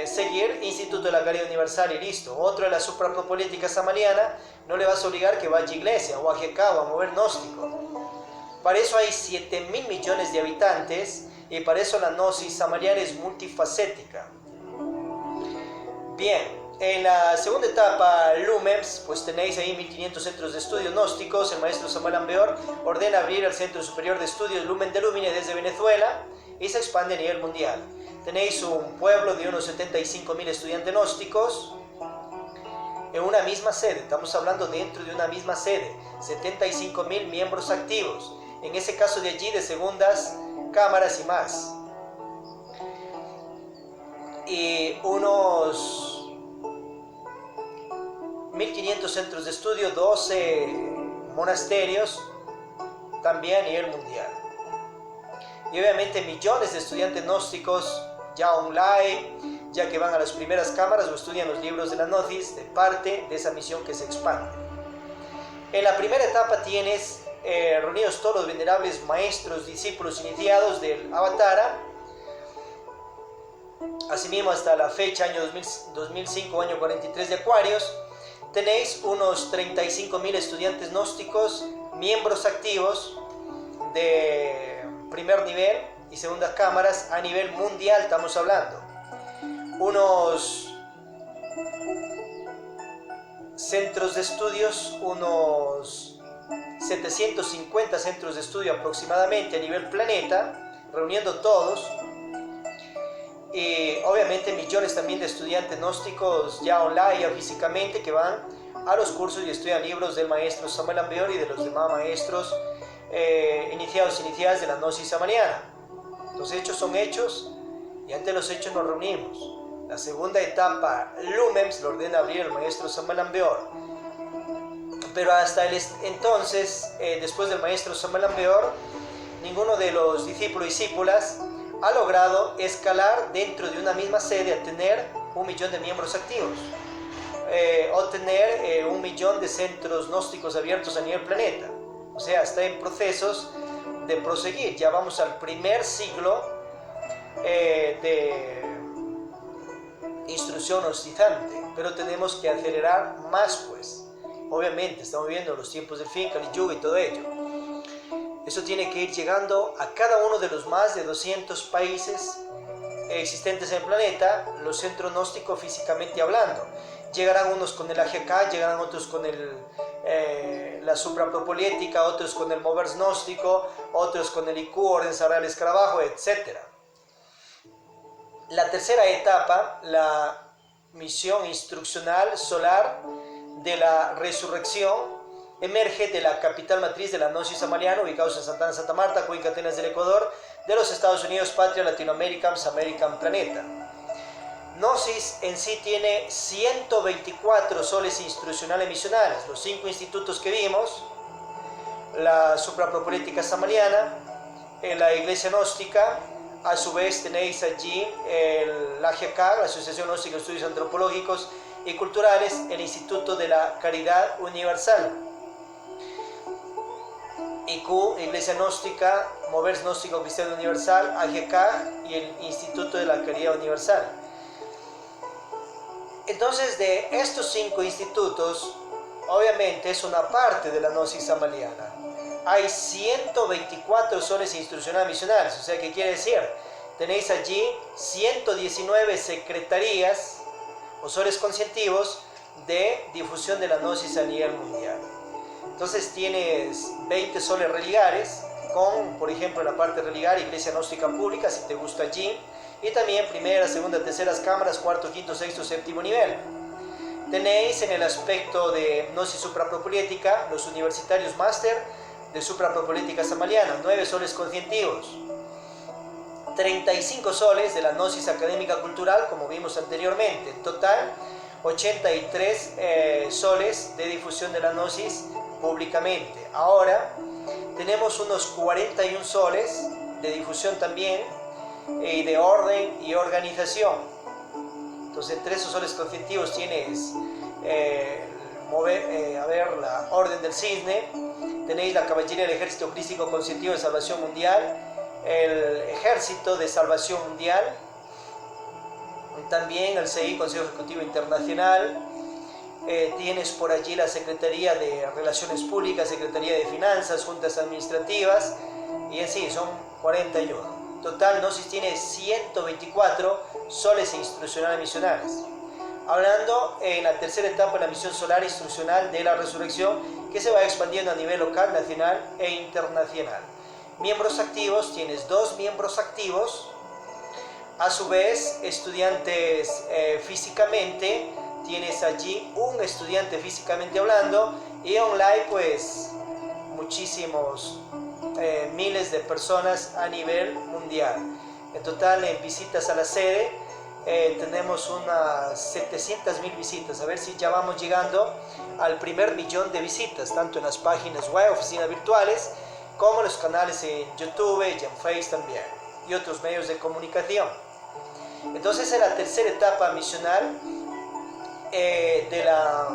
seguir Instituto de la Caridad Universal y listo. Otro de la suprapropolética samariana, no le vas a obligar que vaya a iglesia o a AGK o a mover gnóstico. Para eso hay 7.000 millones de habitantes y para eso la gnosis samariana es multifacética. Bien, en la segunda etapa, Lumens, pues tenéis ahí 1500 centros de estudios gnósticos. El maestro Samuel Ambeor ordena abrir el Centro Superior de Estudios Lumen de Lumine desde Venezuela y se expande a nivel mundial. Tenéis un pueblo de unos 75.000 estudiantes gnósticos en una misma sede. Estamos hablando dentro de una misma sede, 75.000 miembros activos. En ese caso de allí, de segundas cámaras y más. Y unos 1500 centros de estudio, 12 monasterios, también a nivel mundial. Y obviamente millones de estudiantes gnósticos ya online, ya que van a las primeras cámaras o estudian los libros de la gnosis, de parte de esa misión que se expande. En la primera etapa tienes reunidos todos los venerables maestros, discípulos iniciados del Avatara, Asimismo, hasta la fecha, año 2005, año 43 de Aquarius, tenéis unos 35.000 estudiantes gnósticos, miembros activos de primer nivel y segundas cámaras a nivel mundial, estamos hablando. Unos centros de estudios, unos 750 centros de estudio aproximadamente a nivel planeta, reuniendo todos. Y obviamente millones también de estudiantes gnósticos ya online, ya físicamente, que van a los cursos y estudian libros del maestro Samuel Ambeor y de los demás maestros iniciados y iniciadas de la gnosis samariana. Los hechos son hechos y ante los hechos nos reunimos. La segunda etapa, Lumen, se lo ordena abrir el maestro Samuel Ambeor. Pero hasta entonces, después del maestro Samuel Ambeor, ninguno de los discípulos y discípulas ha logrado escalar dentro de una misma sede a tener 1 millón de miembros activos, o tener 1 millón de centros gnósticos abiertos a nivel planeta. O sea, está en procesos de proseguir. Ya vamos al primer siglo de instrucción gnosticante, pero tenemos que acelerar más, pues. Obviamente, estamos viendo los tiempos del fin, Kali Yuga y todo ello. Eso tiene que ir llegando a cada uno de los más de 200 países existentes en el planeta, los centros gnósticos físicamente hablando. Llegarán unos con el AGK, llegarán otros con la suprapropoliética, otros con el Movers gnóstico, otros con el IQ, Orden Sagrada Escarabajo, etc. La tercera etapa, la misión instruccional solar de la resurrección, emerge de la capital matriz de la gnosis samariana, ubicados en Santa Ana, Santa Marta, Cuenca, Atenas del Ecuador, de los Estados Unidos, patria Latinoamérica, American Planeta. Gnosis en sí tiene 124 soles instruccionales misionales, los 5 institutos que vimos, la suprapropoliética samariana, la iglesia gnóstica. A su vez tenéis allí la AGK, la Asociación Gnóstica de Estudios Antropológicos y Culturales, el Instituto de la Caridad Universal, IQ, Iglesia Gnóstica, Movers Gnóstico Cristiano Universal, AGK y el Instituto de la Caridad Universal. Entonces, de estos 5 institutos, obviamente es una parte de la gnosis samariana. Hay 124 soles instruccionales misionales, o sea, ¿qué quiere decir? Tenéis allí 119 secretarías o soles conscientivos de difusión de la gnosis a nivel mundial. Entonces tienes 20 soles religares, con, por ejemplo, en la parte religar, Iglesia Gnóstica Pública, si te gusta allí, y también primera, segunda, terceras cámaras, cuarto, quinto, sexto, séptimo nivel. Tenéis en el aspecto de gnosis suprapropoliética los universitarios máster de suprapropoliética samariana, 9 soles conscientivos, 35 soles de la gnosis académica cultural, como vimos anteriormente. En total, 83 soles de difusión de la gnosis públicamente. Ahora tenemos unos 41 soles de difusión también y de orden y organización. Entonces, entre esos soles conscientivos tienes la Orden del Cisne, tenéis la Caballería del Ejército Crístico Conscientivo de Salvación Mundial, el Ejército de Salvación Mundial, también el CI, Consejo Ejecutivo Internacional. Tienes por allí la Secretaría de Relaciones Públicas, Secretaría de Finanzas, Juntas Administrativas, y en sí son 41. Total, Gnosis tiene 124 soles instruccionales misionales. Hablando en la tercera etapa de la misión solar instruccional de la resurrección, que se va expandiendo a nivel local, nacional e internacional. Miembros activos, tienes 2 miembros activos. A su vez, estudiantes físicamente, tienes allí un estudiante físicamente hablando, y online pues muchísimos miles de personas a nivel mundial. En total, en visitas a la sede tenemos unas 700.000 visitas. A ver si ya vamos llegando al primer millón de visitas, tanto en las páginas web, oficinas virtuales, como en los canales en YouTube y en Facebook también, y otros medios de comunicación. Entonces, en la tercera etapa misional de la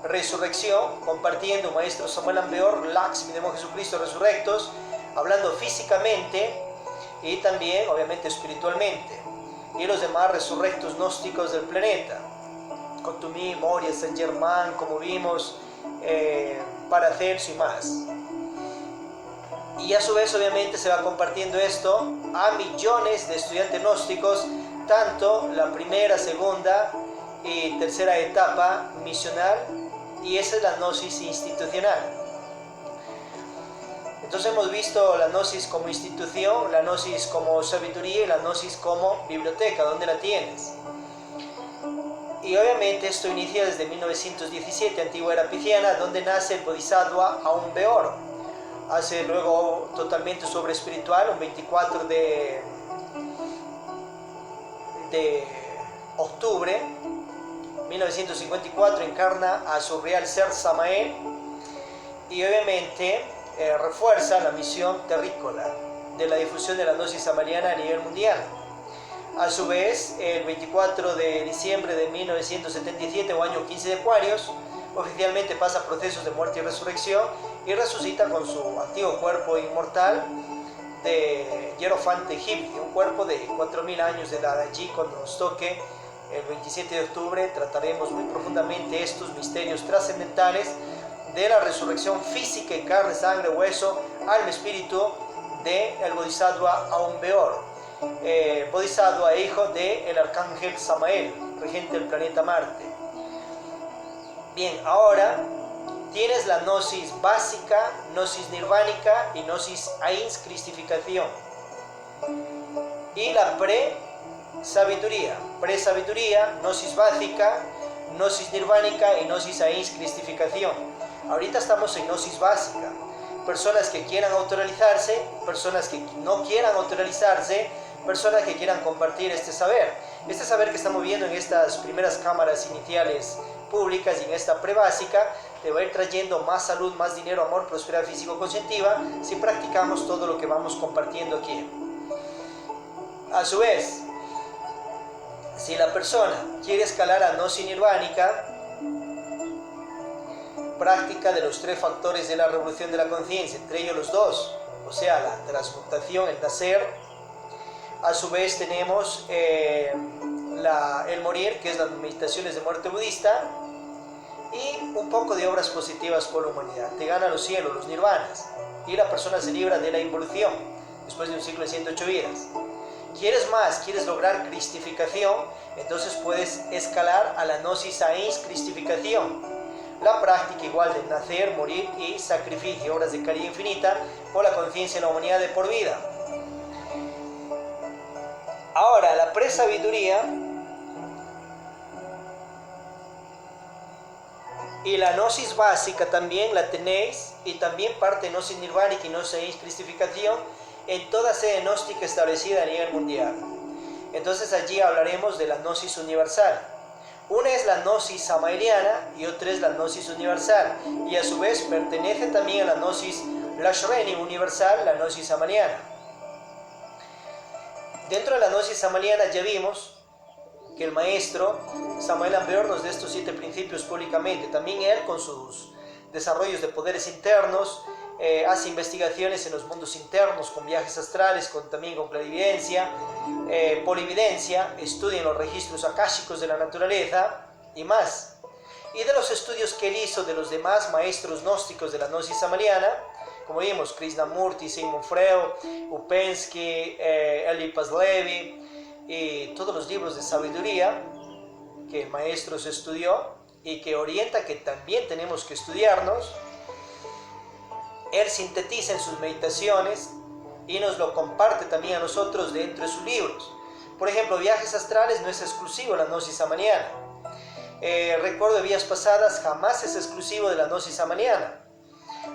resurrección, compartiendo Maestro Samuel Ambeor, Lax, mi Demo Jesucristo Resurrectos, hablando físicamente y también, obviamente, espiritualmente. y los demás resurrectos gnósticos del planeta. Cotumí, Moria, Saint Germain, como vimos, Paracelso y más. Y a su vez obviamente se va compartiendo esto a millones de estudiantes gnósticos, tanto la primera, segunda y tercera etapa misional, y esa es la gnosis institucional. Entonces hemos visto la gnosis como institución, la gnosis como sabiduría y la gnosis como biblioteca, ¿dónde la tienes? Y obviamente esto inicia desde 1917, antigua era pisciana, donde nace el Bodhisattva Aum Beor. Hace luego totalmente sobre espiritual, un 24 de octubre 1954 encarna a su real ser Samael y obviamente refuerza la misión terrícola de la difusión de la gnosis samariana a nivel mundial. A su vez, el 24 de diciembre de 1977 o año 15 de Acuarios, oficialmente pasa procesos de muerte y resurrección y resucita con su antiguo cuerpo inmortal de hierofante egipcio, un cuerpo de 4000 años de edad. Allí, cuando nos toque el 27 de octubre, trataremos muy profundamente estos misterios trascendentales de la resurrección física y carne, sangre, hueso, alma, espíritu del Bodhisattva Aum Beor, Bodhisattva e hijo del arcángel Samael, regente del planeta Marte. Bien, ahora tienes la gnosis básica, gnosis nirvánica y gnosis Ains, cristificación. Y la pre-sabiduría, gnosis básica, gnosis nirvánica y gnosis Ains, cristificación. Ahorita estamos en gnosis básica. Personas que quieran autorrealizarse, personas que no quieran autorrealizarse, personas que quieran compartir este saber. Este saber que estamos viendo en estas primeras cámaras iniciales públicas y en esta prebásica te va a ir trayendo más salud, más dinero, amor, prosperidad físico-conscientiva si practicamos todo lo que vamos compartiendo aquí. A su vez, si la persona quiere escalar a gnosis nirvánica, práctica de los 3 factores de la revolución de la conciencia, entre ellos los 2, o sea, la transmutación, el nacer. A su vez tenemos el morir, que es las meditaciones de muerte budista, y un poco de obras positivas por la humanidad. Te gana los cielos, los nirvanas, y la persona se libra de la involución después de un ciclo de 108 vidas. ¿Quieres más? ¿Quieres lograr cristificación? Entonces puedes escalar a la gnosis Ains, cristificación. La práctica igual de nacer, morir y sacrificio, obras de caridad infinita por la conciencia de la humanidad de por vida. Ahora, la presabiduría y la gnosis básica también la tenéis, y también parte de gnosis nirvánica y gnosis cristificación en toda sede gnóstica establecida a nivel mundial. Entonces allí hablaremos de la gnosis universal. Una es la gnosis samaeliana y otra es la gnosis universal, y a su vez pertenece también a la gnosis Lashreni universal, la gnosis samaliana. Dentro de la gnosis samaliana ya vimos que el maestro Samael Aum Beor nos da estos 7 principios públicamente. También él, con sus desarrollos de poderes internos, hace investigaciones en los mundos internos, con viajes astrales, también con clarividencia, polividencia, estudia en los registros akáshicos de la naturaleza y más. Y de los estudios que él hizo de los demás maestros gnósticos de la gnosis samaliana, como vimos, Krishnamurti, Sigmund Freud, Upensky, Eli Paslevi, y todos los libros de sabiduría que el maestro se estudió y que orienta que también tenemos que estudiarnos, él sintetiza en sus meditaciones y nos lo comparte también a nosotros dentro de sus libros. Por ejemplo, viajes astrales no es exclusivo de la gnosis samaniana. Recuerdo de vidas pasadas jamás es exclusivo de la gnosis samaniana.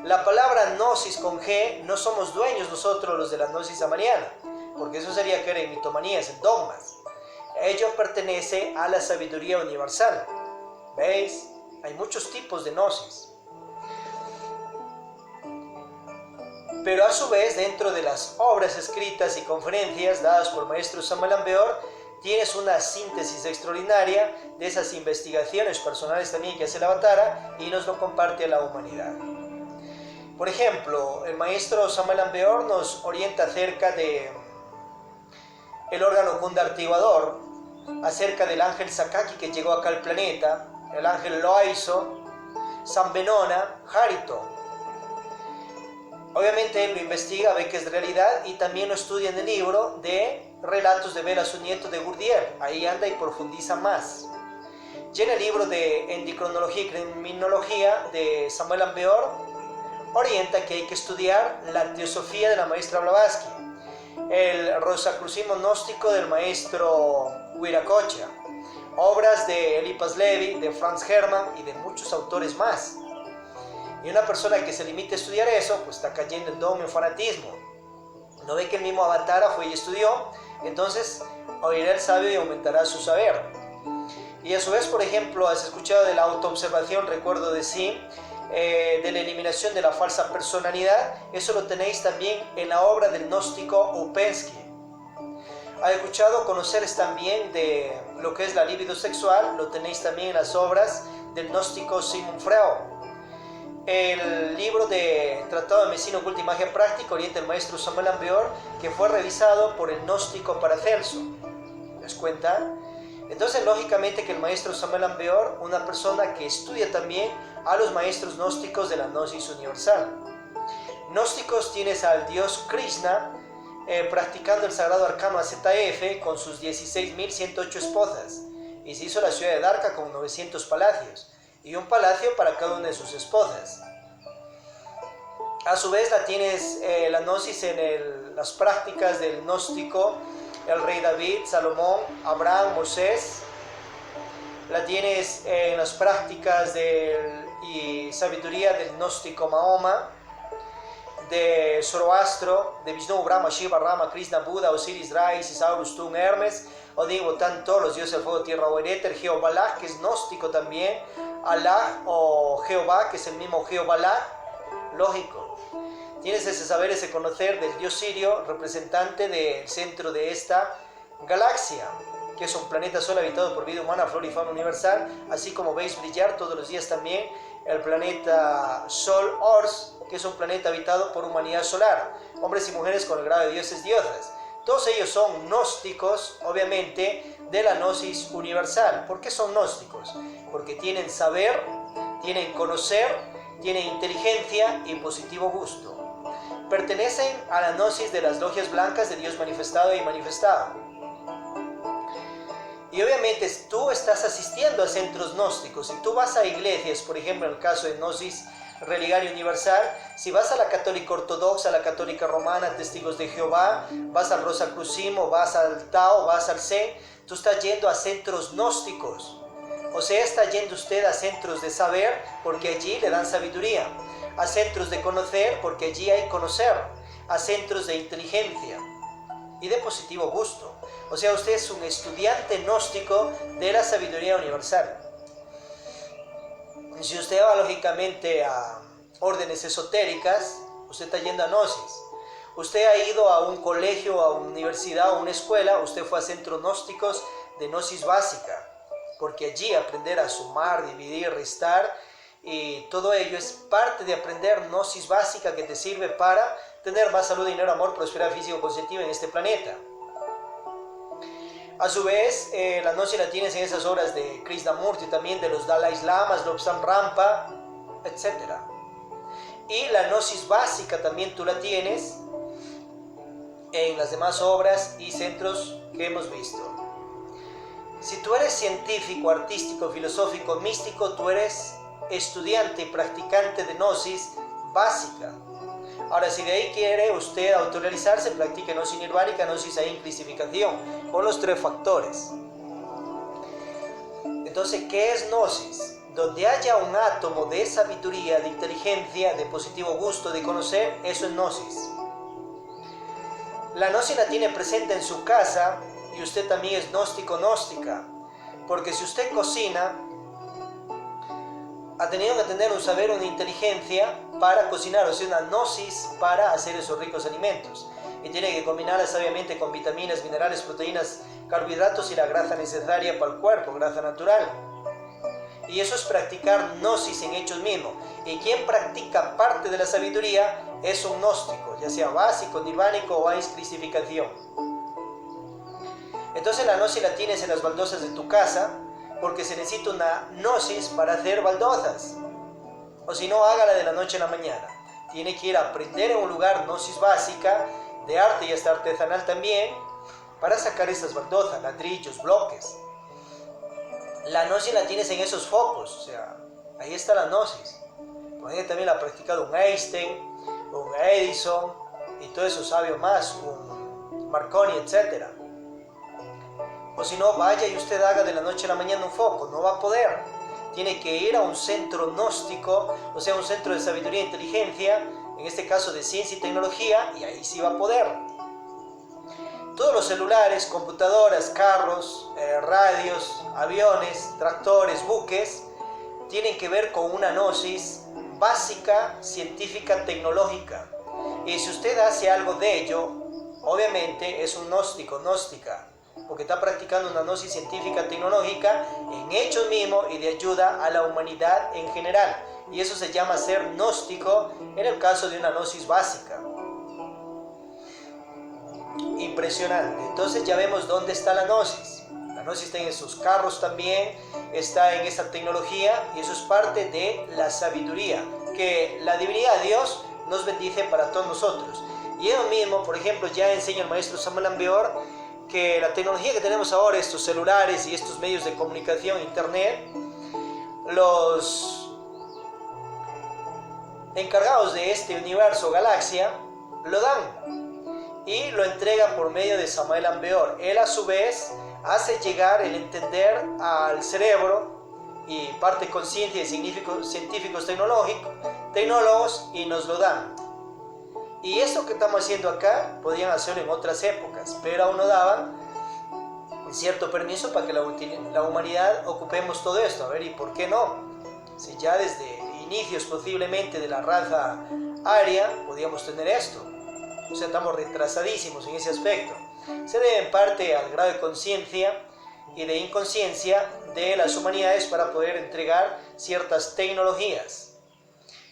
La palabra gnosis con G, no somos dueños nosotros los de la gnosis samaniana, porque eso sería caer en mitomanías, en dogmas. Ello pertenece a la sabiduría universal. ¿Veis? Hay muchos tipos de gnosis. Pero a su vez, dentro de las obras escritas y conferencias dadas por el maestro Samael Aum Beor, tienes una síntesis extraordinaria de esas investigaciones personales también que hace el Avatara y nos lo comparte a la humanidad. Por ejemplo, el maestro Samael Aum Beor nos orienta acerca de el órgano condartivador, acerca del ángel Sakaki que llegó acá al planeta, el ángel Loaizo, San Benona, Harito. Obviamente él lo investiga, ve que es realidad y también lo estudia en el libro de Relatos de Bela, su nieto de Gurdier. Ahí anda y profundiza más. Y en el libro de Endocrinología y Criminología de Samuel Ambeor, orienta que hay que estudiar la teosofía de la maestra Blavatsky, el rosacrucismo gnóstico del maestro Viracocha, obras de Eliphas Levi, de Franz Hermann y de muchos autores más. Y una persona que se limite a estudiar eso, pues está cayendo en dogma y fanatismo. No ve que el mismo Avatara fue y estudió, entonces oirá el sabio y aumentará su saber. Y a su vez, por ejemplo, has escuchado de la autoobservación, recuerdo de sí, de la eliminación de la falsa personalidad. Eso lo tenéis también en la obra del gnóstico Upensky. ¿Has escuchado conoceres también de lo que es la libido sexual? Lo tenéis también en las obras del gnóstico Sigmund Freud. El libro de Tratado de Medicina Oculta y Magia Práctica orienta el maestro Samuel Ambeor, que fue revisado por el gnóstico Paracelso. ¿Te das cuenta? Entonces, lógicamente que el maestro Samuel Ambeor, una persona que estudia también a los maestros gnósticos de la Gnosis Universal. Gnósticos tienes al dios Krishna practicando el sagrado arcano AZF con sus 16.108 esposas. Y se hizo la ciudad de Dwarka con 900 palacios. Y un palacio para cada una de sus esposas. A su vez la tienes la gnosis en las prácticas del gnóstico, el rey David, Salomón, Abraham, Moisés. La tienes en las prácticas y sabiduría del gnóstico Mahoma, de Zoroastro, de Vishnu, Brahma, Shiva, Rama, Krishna, Buda, Osiris, Ra, Isis, Horus, Tun, Hermes, Odin, Wotan, todos los dioses del fuego, tierra o éter, Jehová, que es gnóstico también, Allah o Jehová, que es el mismo Jehová, lógico. Tienes ese saber, ese conocer del dios Sirio, representante del centro de esta galaxia, que es un planeta sol habitado por vida humana, flora y fauna universal, así como veis brillar todos los días también el planeta Sol Ors, que es un planeta habitado por humanidad solar, hombres y mujeres con el grado de dioses y diosas. Todos ellos son gnósticos, obviamente, de la gnosis universal. ¿Por qué son gnósticos? Porque tienen saber, tienen conocer, tienen inteligencia y positivo gusto. Pertenecen a la gnosis de las logias blancas de Dios manifestado y manifestado. Y obviamente tú estás asistiendo a centros gnósticos. Si tú vas a iglesias, por ejemplo, en el caso de Gnosis Religare Universal, si vas a la católica ortodoxa, a la católica romana, Testigos de Jehová, vas al rosacrucismo, vas al Tao, vas al Zen, tú estás yendo a centros gnósticos. O sea, está yendo usted a centros de saber, porque allí le dan sabiduría. A centros de conocer, porque allí hay conocer. A centros de inteligencia y de positivo gusto. O sea, usted es un estudiante gnóstico de la sabiduría universal. Si usted va lógicamente a órdenes esotéricas, usted está yendo a gnosis. Usted ha ido a un colegio, a una universidad, a una escuela, usted fue a centros gnósticos de gnosis básica, porque allí aprender a sumar, dividir, restar, y todo ello es parte de aprender gnosis básica que te sirve para tener más salud, dinero, amor, prosperidad físico-conceptiva en este planeta. A su vez, la gnosis la tienes en esas obras de Krishnamurti, también de los Dalai Lamas, Lobsang Rampa, etc. Y la gnosis básica también tú la tienes en las demás obras y centros que hemos visto. Si tú eres científico, artístico, filosófico, místico, tú eres estudiante y practicante de gnosis básica. Ahora, si de ahí quiere usted autorrealizarse, practique gnosis nirvánica, gnosis ahí inclasificación, con los 3 factores. Entonces, ¿qué es gnosis? Donde haya un átomo de sabiduría, de inteligencia, de positivo gusto, de conocer, eso es gnosis. La gnosis la tiene presente en su casa y usted también es gnóstico, gnóstica. Porque si usted cocina, ha tenido que tener un saber, una inteligencia para cocinar, o sea, una gnosis para hacer esos ricos alimentos. Y tiene que combinarlas sabiamente con vitaminas, minerales, proteínas, carbohidratos y la grasa necesaria para el cuerpo, grasa natural. Y eso es practicar gnosis en hechos mismos. Y quien practica parte de la sabiduría es un gnóstico, ya sea básico, nirvánico o hay crisificación. Entonces la gnosis la tienes en las baldosas de tu casa, porque se necesita una gnosis para hacer baldosas. O si no, hágala de la noche a la mañana. Tiene que ir a aprender en un lugar gnosis básica, de arte y hasta artesanal también, para sacar estas baldosas, ladrillos, bloques. La gnosis la tienes en esos focos, o sea, ahí está la gnosis. Por ahí también la ha practicado un Einstein, un Edison y todos esos sabios más, un Marconi, etc. O si no, vaya y usted haga de la noche a la mañana un foco, no va a poder. Tiene que ir a un centro gnóstico, o sea, un centro de sabiduría e inteligencia, en este caso de ciencia y tecnología, y ahí sí va a poder. Todos los celulares, computadoras, carros, radios, aviones, tractores, buques, tienen que ver con una gnosis básica, científica, tecnológica. Y si usted hace algo de ello, obviamente es un gnóstico, gnóstica, porque está practicando una gnosis científica, tecnológica, en hechos mismos y de ayuda a la humanidad en general. Y eso se llama ser gnóstico en el caso de una gnosis básica. Impresionante. Entonces ya vemos dónde está la gnosis. La gnosis está en esos carros también, está en esa tecnología, y eso es parte de la sabiduría que la divinidad Dios nos bendice para todos nosotros. Y eso mismo, por ejemplo, ya enseña el maestro Samuel Ambeor que la tecnología que tenemos ahora, estos celulares y estos medios de comunicación, internet, los encargados de este universo, galaxia, lo dan y lo entrega por medio de Samuel Ambeor. Él a su vez hace llegar el entender al cerebro y parte consciente de científicos tecnólogos, y nos lo dan. Y esto que estamos haciendo acá podían hacerlo en otras épocas, pero aún no daban cierto permiso para que la humanidad ocupemos todo esto. A ver, ¿y por qué no? Si ya desde inicios posiblemente de la raza aria podíamos tener esto. O sea, estamos retrasadísimos en ese aspecto. Se debe en parte al grado de conciencia y de inconsciencia de las humanidades para poder entregar ciertas tecnologías.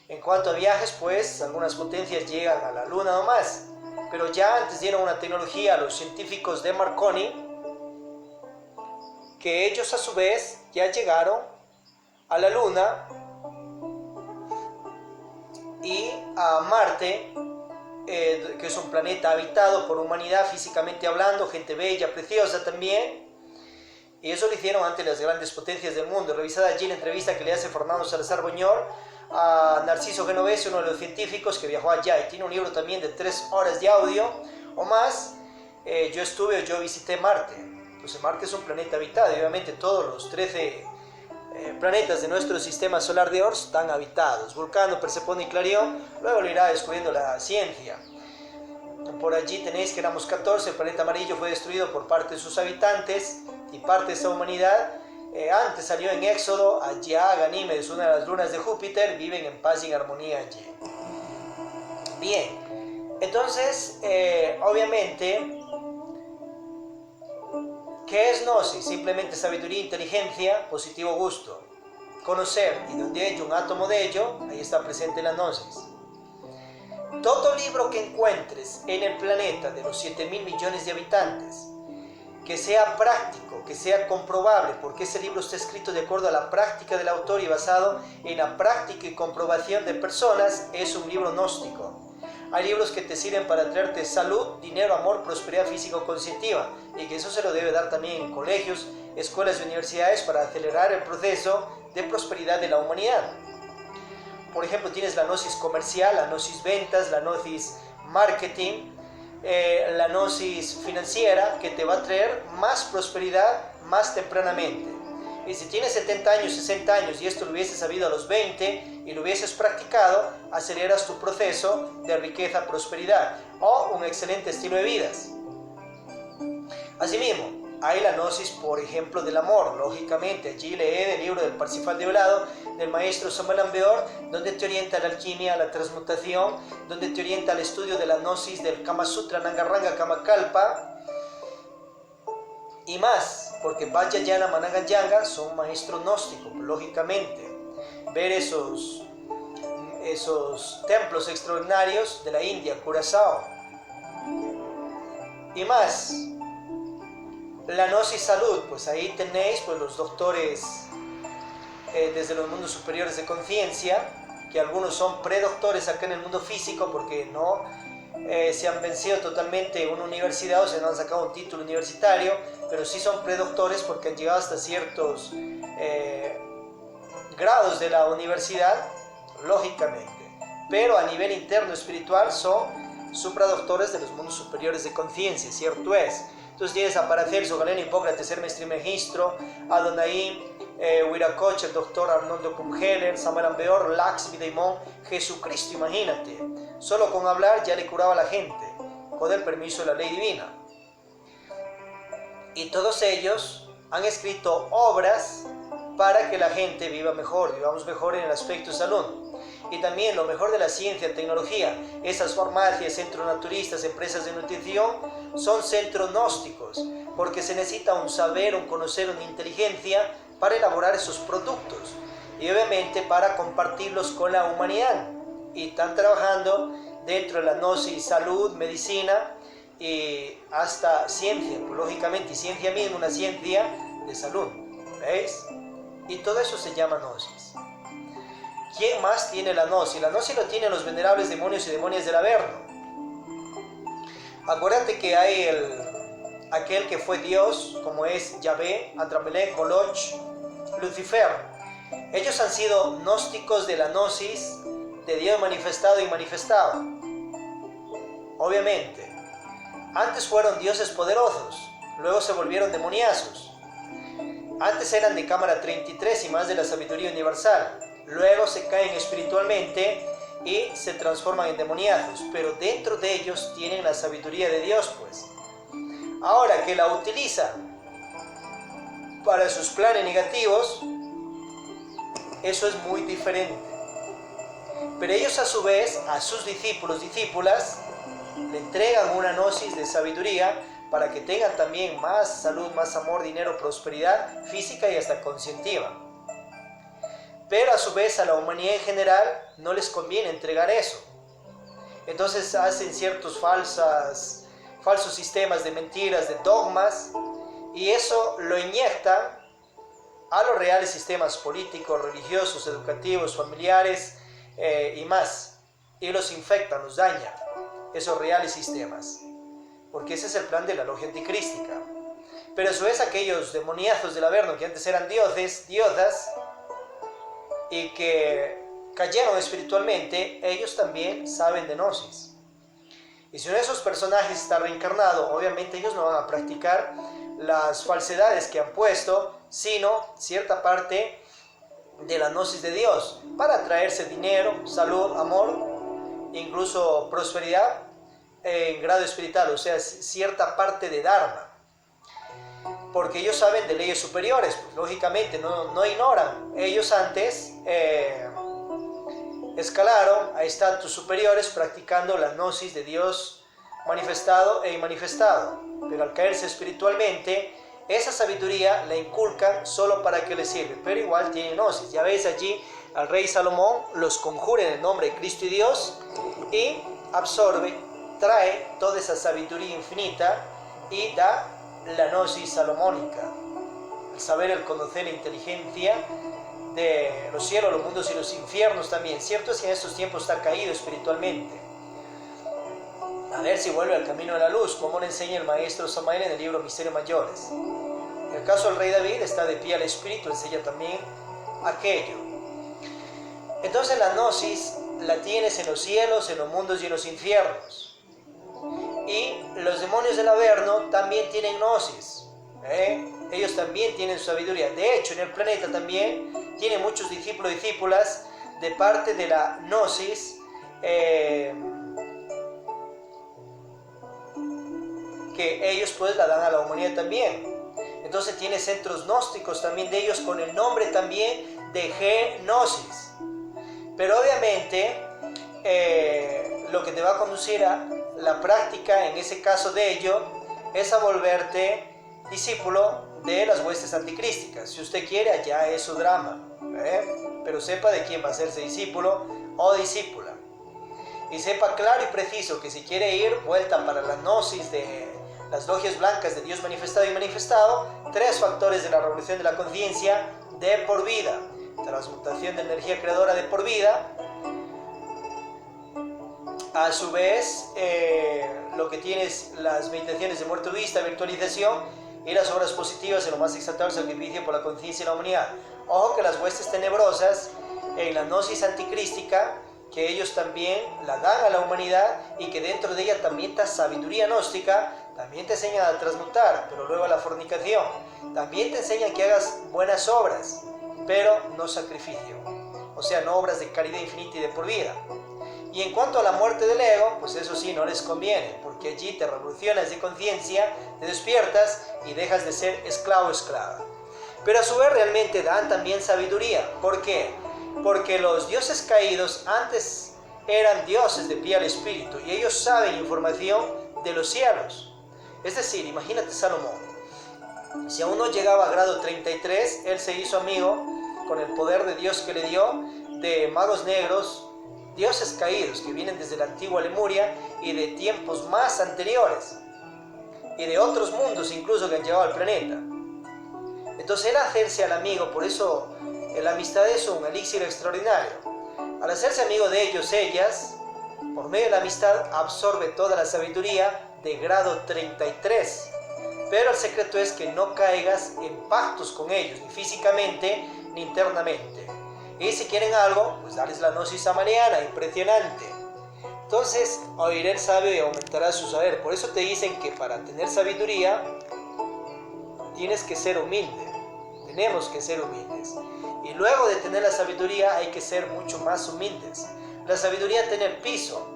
En cuanto a viajes, pues algunas potencias llegan a la luna nomás, pero ya antes dieron una tecnología a los científicos de Marconi, que ellos a su vez ya llegaron a la luna y a Marte, que es un planeta habitado por humanidad físicamente hablando, gente bella, preciosa también. Y eso lo hicieron ante las grandes potencias del mundo. Revisada allí la entrevista que le hace Fernando Salazar Boñor a Narciso Genovese, uno de los científicos que viajó allá, y tiene un libro también de 3 horas de audio o más. Yo visité Marte. Entonces Marte es un planeta habitado, y obviamente todos los 13 planetas de nuestro sistema solar de Ors están habitados. Vulcano, Persefone y Clarión, luego lo irá descubriendo la ciencia. Por allí tenéis que éramos 14, el planeta amarillo fue destruido por parte de sus habitantes y parte de esa humanidad. Antes salió en Éxodo, allá Ganímedes, una de las lunas de Júpiter, viven en paz y en armonía allí. Bien, entonces, obviamente, ¿qué es gnosis? Simplemente sabiduría, inteligencia, positivo gusto. Conocer, y donde hay un átomo de ello, ahí está presente la gnosis. Todo libro que encuentres en el planeta de los 7.000 millones de habitantes, que sea práctico, que sea comprobable, porque ese libro está escrito de acuerdo a la práctica del autor y basado en la práctica y comprobación de personas, es un libro gnóstico. Hay libros que te sirven para traerte salud, dinero, amor, prosperidad físico-cognitiva, y que eso se lo debe dar también en colegios, escuelas y universidades para acelerar el proceso de prosperidad de la humanidad. Por ejemplo, tienes la gnosis comercial, la gnosis ventas, la gnosis marketing, la gnosis financiera, que te va a traer más prosperidad más tempranamente. Y si tienes 70 años, 60 años y esto lo hubieses sabido a los 20 y lo hubieses practicado, aceleras tu proceso de riqueza, prosperidad o un excelente estilo de vida. Asimismo, hay la gnosis, por ejemplo, del amor. Lógicamente, allí lee el libro del Parsifal de Velado del maestro Samuel Ambeor, donde te orienta a la alquimia, a la transmutación, donde te orienta al estudio de la gnosis del Kama Sutra, Nangarranga, Kamakalpa y más, porque Vajrayana, Managanyanga son maestros gnósticos, lógicamente. Ver esos templos extraordinarios de la India, Curazao y más. la Gnosis Salud, pues ahí tenéis pues, los doctores desde los mundos superiores de conciencia, que algunos son predoctores acá en el mundo físico porque no se han vencido totalmente en una universidad o se no han sacado un título universitario, pero sí son predoctores porque han llegado hasta ciertos grados de la universidad, lógicamente. Pero a nivel interno espiritual son supradoctores de los mundos superiores de conciencia, cierto es. Entonces tienes a Paracelso, Galeno, Hipócrates, Hermes Trismegisto, Adonai, Huiracocha, el doctor Arnoldo Kumheller, Samuel Ambeor, Laxmi Daimon, Jesucristo, imagínate. Solo con hablar ya le curaba a la gente, con el permiso de la ley divina. Y todos ellos han escrito obras para que la gente viva mejor, vivamos mejor en el aspecto de salud. Y también lo mejor de la ciencia, tecnología, esas farmacias, centros naturistas, empresas de nutrición, son centros gnósticos, porque se necesita un saber, un conocer, una inteligencia para elaborar esos productos y obviamente para compartirlos con la humanidad. Y están trabajando dentro de la gnosis, salud, medicina y hasta ciencia, pues, lógicamente, y ciencia misma, una ciencia de salud, ¿veis? Y todo eso se llama gnosis. ¿Quién más tiene la gnosis? La gnosis lo tienen los venerables demonios y demonias del Averno. Acuérdate que hay aquel que fue Dios, como es Yahvé, Adramelech, Moloch, Lucifer. Ellos han sido gnósticos de la gnosis de Dios manifestado y manifestado. Obviamente, antes fueron dioses poderosos, luego se volvieron demoniazos. Antes eran de cámara 33 y más de la sabiduría universal. Luego se caen espiritualmente y se transforman en demoniazos, pero dentro de ellos tienen la sabiduría de Dios, pues. Ahora que la utilizan para sus planes negativos, eso es muy diferente. Pero ellos a su vez, a sus discípulos, discípulas, le entregan una gnosis de sabiduría para que tengan también más salud, más amor, dinero, prosperidad física y hasta conscientiva. Pero a su vez a la humanidad en general no les conviene entregar eso. Entonces hacen ciertos falsos sistemas de mentiras, de dogmas, y eso lo inyectan a los reales sistemas políticos, religiosos, educativos, familiares y más. Y los infectan, los dañan, esos reales sistemas. Porque ese es el plan de la logia anticrística. Pero a su vez aquellos demoniazos del Averno que antes eran dioses, diosas, y que cayeron espiritualmente, ellos también saben de gnosis. Y si uno de esos personajes está reencarnado, obviamente ellos no van a practicar las falsedades que han puesto, sino cierta parte de la gnosis de Dios, para traerse dinero, salud, amor, incluso prosperidad en grado espiritual, o sea, cierta parte de Dharma. Porque ellos saben de leyes superiores, pues lógicamente no ignoran. Ellos antes escalaron a estatus superiores practicando la gnosis de Dios manifestado e inmanifestado. Pero al caerse espiritualmente, esa sabiduría la inculcan solo para que les sirve, pero igual tienen gnosis. Ya veis allí al rey Salomón, los conjura en el nombre de Cristo y Dios y absorbe, trae toda esa sabiduría infinita y da la gnosis salomónica, el saber, el conocer, la inteligencia de los cielos, los mundos y los infiernos también. Cierto es que en estos tiempos está caído espiritualmente. A ver si vuelve al camino de la luz, como le enseña el maestro Samael en el libro Misterios Mayores. En el caso del rey David está de pie al espíritu, enseña también aquello. Entonces la gnosis la tienes en los cielos, en los mundos y en los infiernos. Y los demonios del Averno también tienen gnosis. Ellos también tienen su sabiduría. De hecho, en el planeta también tienen muchos discípulos y discípulas de parte de la gnosis que ellos pues la dan a la humanidad también. Entonces tiene centros gnósticos también de ellos con el nombre también de Gnosis. Pero obviamente lo que te va a conducir a la práctica, en ese caso de ello, es a volverte discípulo de las huestes anticrísticas. Si usted quiere, allá es su drama, pero sepa de quién va a hacerse discípulo o discípula. Y sepa claro y preciso que si quiere ir vuelta para la gnosis de las logias blancas de Dios manifestado y manifestado, 3 factores de la revolución de la conciencia de por vida. Transmutación de energía creadora de por vida. A su vez, lo que tienes, las meditaciones de muerte vista, virtualización y las obras positivas en lo más exaltado sacrificio por la conciencia de la humanidad. Ojo que las huestes tenebrosas en la gnosis anticrística, que ellos también la dan a la humanidad y que dentro de ella también está sabiduría gnóstica, también te enseñan a transmutar, pero luego a la fornicación. También te enseñan que hagas buenas obras, pero no sacrificio. O sea, no obras de caridad infinita y de por vida. Y en cuanto a la muerte del ego, pues eso sí, no les conviene, porque allí te revolucionas de conciencia, te despiertas y dejas de ser esclavo o esclava. Pero a su vez realmente dan también sabiduría. ¿Por qué? Porque los dioses caídos antes eran dioses de pie al espíritu y ellos saben información de los cielos. Es decir, imagínate Salomón. Si aún no llegaba a grado 33, él se hizo amigo con el poder de Dios que le dio de magos negros, dioses caídos que vienen desde la antigua Lemuria y de tiempos más anteriores y de otros mundos incluso que han llegado al planeta. Entonces él hacerse al amigo, por eso la amistad es un elixir extraordinario. Al hacerse amigo de ellos, ellas, por medio de la amistad, absorbe toda la sabiduría de grado 33. Pero el secreto es que no caigas en pactos con ellos, ni físicamente ni internamente. Y si quieren algo, pues darles la gnosis samariana, impresionante. Entonces, oiré el sabio y aumentará su saber. Por eso te dicen que para tener sabiduría, tienes que ser humilde. Tenemos que ser humildes. Y luego de tener la sabiduría, hay que ser mucho más humildes. La sabiduría tiene el piso.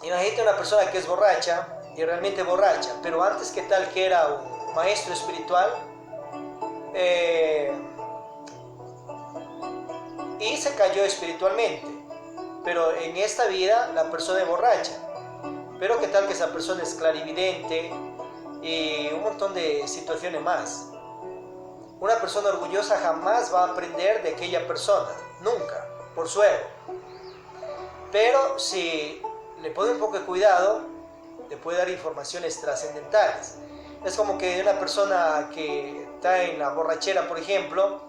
Imagínate una persona que es borracha, y realmente borracha, pero antes que tal que era un maestro espiritual, y se cayó espiritualmente, pero en esta vida la persona es borracha, pero qué tal que esa persona es clarividente y un montón de situaciones más. Una persona orgullosa jamás va a aprender de aquella persona, nunca, por su ego. Pero si le pone un poco de cuidado, le puede dar informaciones trascendentales. Es como que una persona que está en la borrachera, por ejemplo,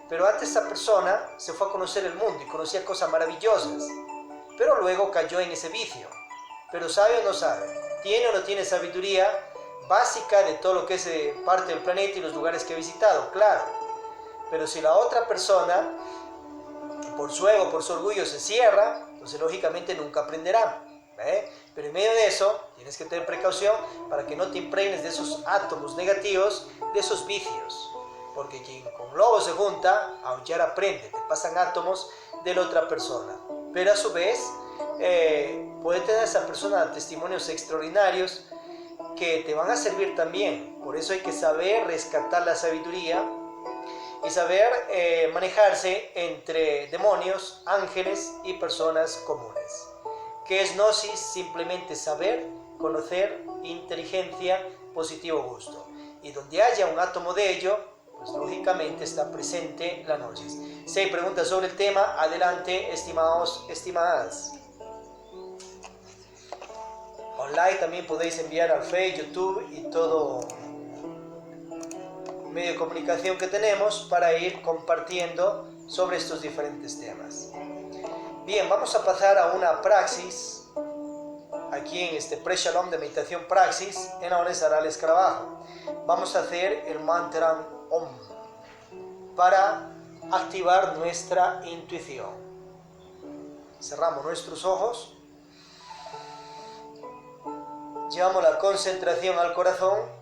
pero antes esa persona se fue a conocer el mundo y conocía cosas maravillosas, pero luego cayó en ese vicio. Pero sabe o no sabe, tiene o no tiene sabiduría básica de todo lo que es parte del planeta y los lugares que ha visitado, claro. Pero si la otra persona, por su ego, por su orgullo, se cierra, entonces lógicamente nunca aprenderá. Pero en medio de eso, tienes que tener precaución para que no te impregnes de esos átomos negativos, de esos vicios. Porque quien con lobo se junta, aullar aprende, te pasan átomos de la otra persona. Pero a su vez, puede tener esa persona testimonios extraordinarios que te van a servir también. Por eso hay que saber rescatar la sabiduría y saber manejarse entre demonios, ángeles y personas comunes. ¿Qué es gnosis? Simplemente saber, conocer, inteligencia, positivo gusto. Y donde haya un átomo de ello, pues lógicamente está presente la gnosis. Si hay preguntas sobre el tema, adelante, estimados, estimadas. Online también podéis enviar al Facebook, YouTube y todo medio de comunicación que tenemos para ir compartiendo sobre estos diferentes temas. Bien, vamos a pasar a una praxis aquí en este pre-shalom de meditación praxis en la Orden Sara Escarabajo. Vamos a hacer el mantra Om para activar nuestra intuición. Cerramos nuestros ojos, llevamos la concentración al corazón.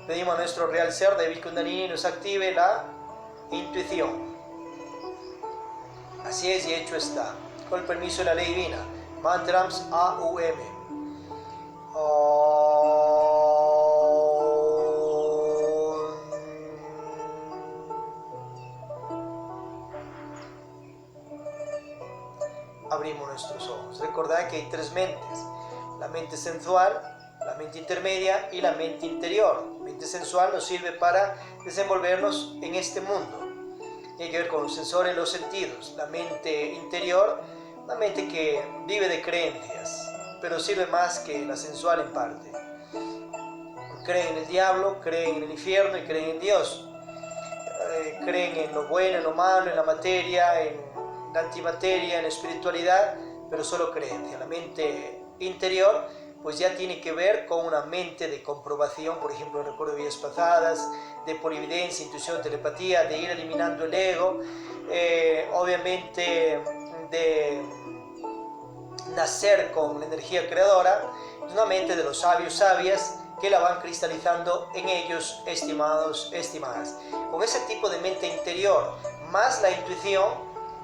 Pedimos a nuestro real ser, David Kundalini, nos active la intuición. Así es y hecho está. Con el permiso de la ley divina. Mantrams AUM. Abrimos nuestros ojos. Recordad que hay tres mentes: la mente sensual, la mente intermedia y la mente interior. La mente sensual nos sirve para desenvolvernos en este mundo. Tiene que ver con los sensores y los sentidos. La mente interior, una mente que vive de creencias, pero sirve más que la sensual en parte. Creen en el diablo, creen en el infierno y creen en Dios. Creen en lo bueno, en lo malo, en la materia, en la antimateria, en la espiritualidad, pero solo creencia. La mente interior pues ya tiene que ver con una mente de comprobación, por ejemplo, recuerdo de vidas pasadas, de polividencia, intuición, telepatía, de ir eliminando el ego, obviamente de nacer con la energía creadora. Es una mente de los sabios, sabias, que la van cristalizando en ellos, estimados, estimadas. Con ese tipo de mente interior, más la intuición,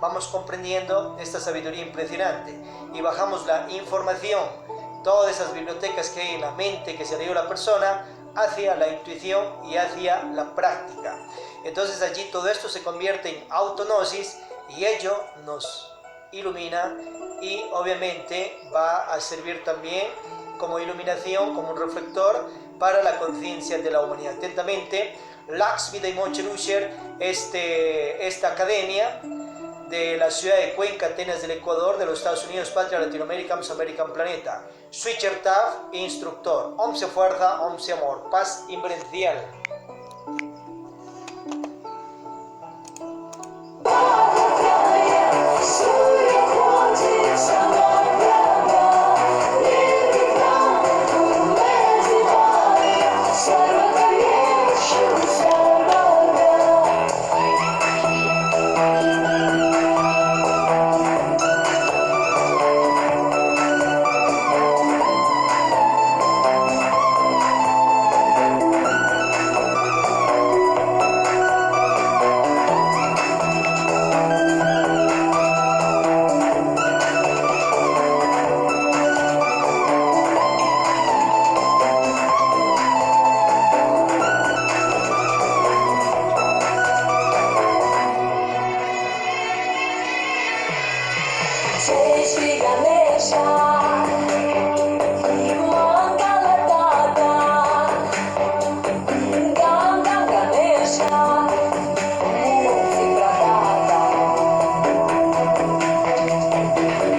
vamos comprendiendo esta sabiduría impresionante y bajamos la información, todas esas bibliotecas que hay en la mente que se le dio a la persona, hacia la intuición y hacia la práctica. Entonces allí todo esto se convierte en autognosis y ello nos ilumina y obviamente va a servir también como iluminación, como un reflector para la conciencia de la humanidad. Atentamente, Lakshmi Daimoche Lusher, esta academia de la ciudad de Cuenca, Atenas del Ecuador, de los Estados Unidos, patria Latinoamérica, American Planeta. Switcher Taf, instructor. Om se fuerza, Om se amor. Paz inverencial. Jai Shri Ganesha.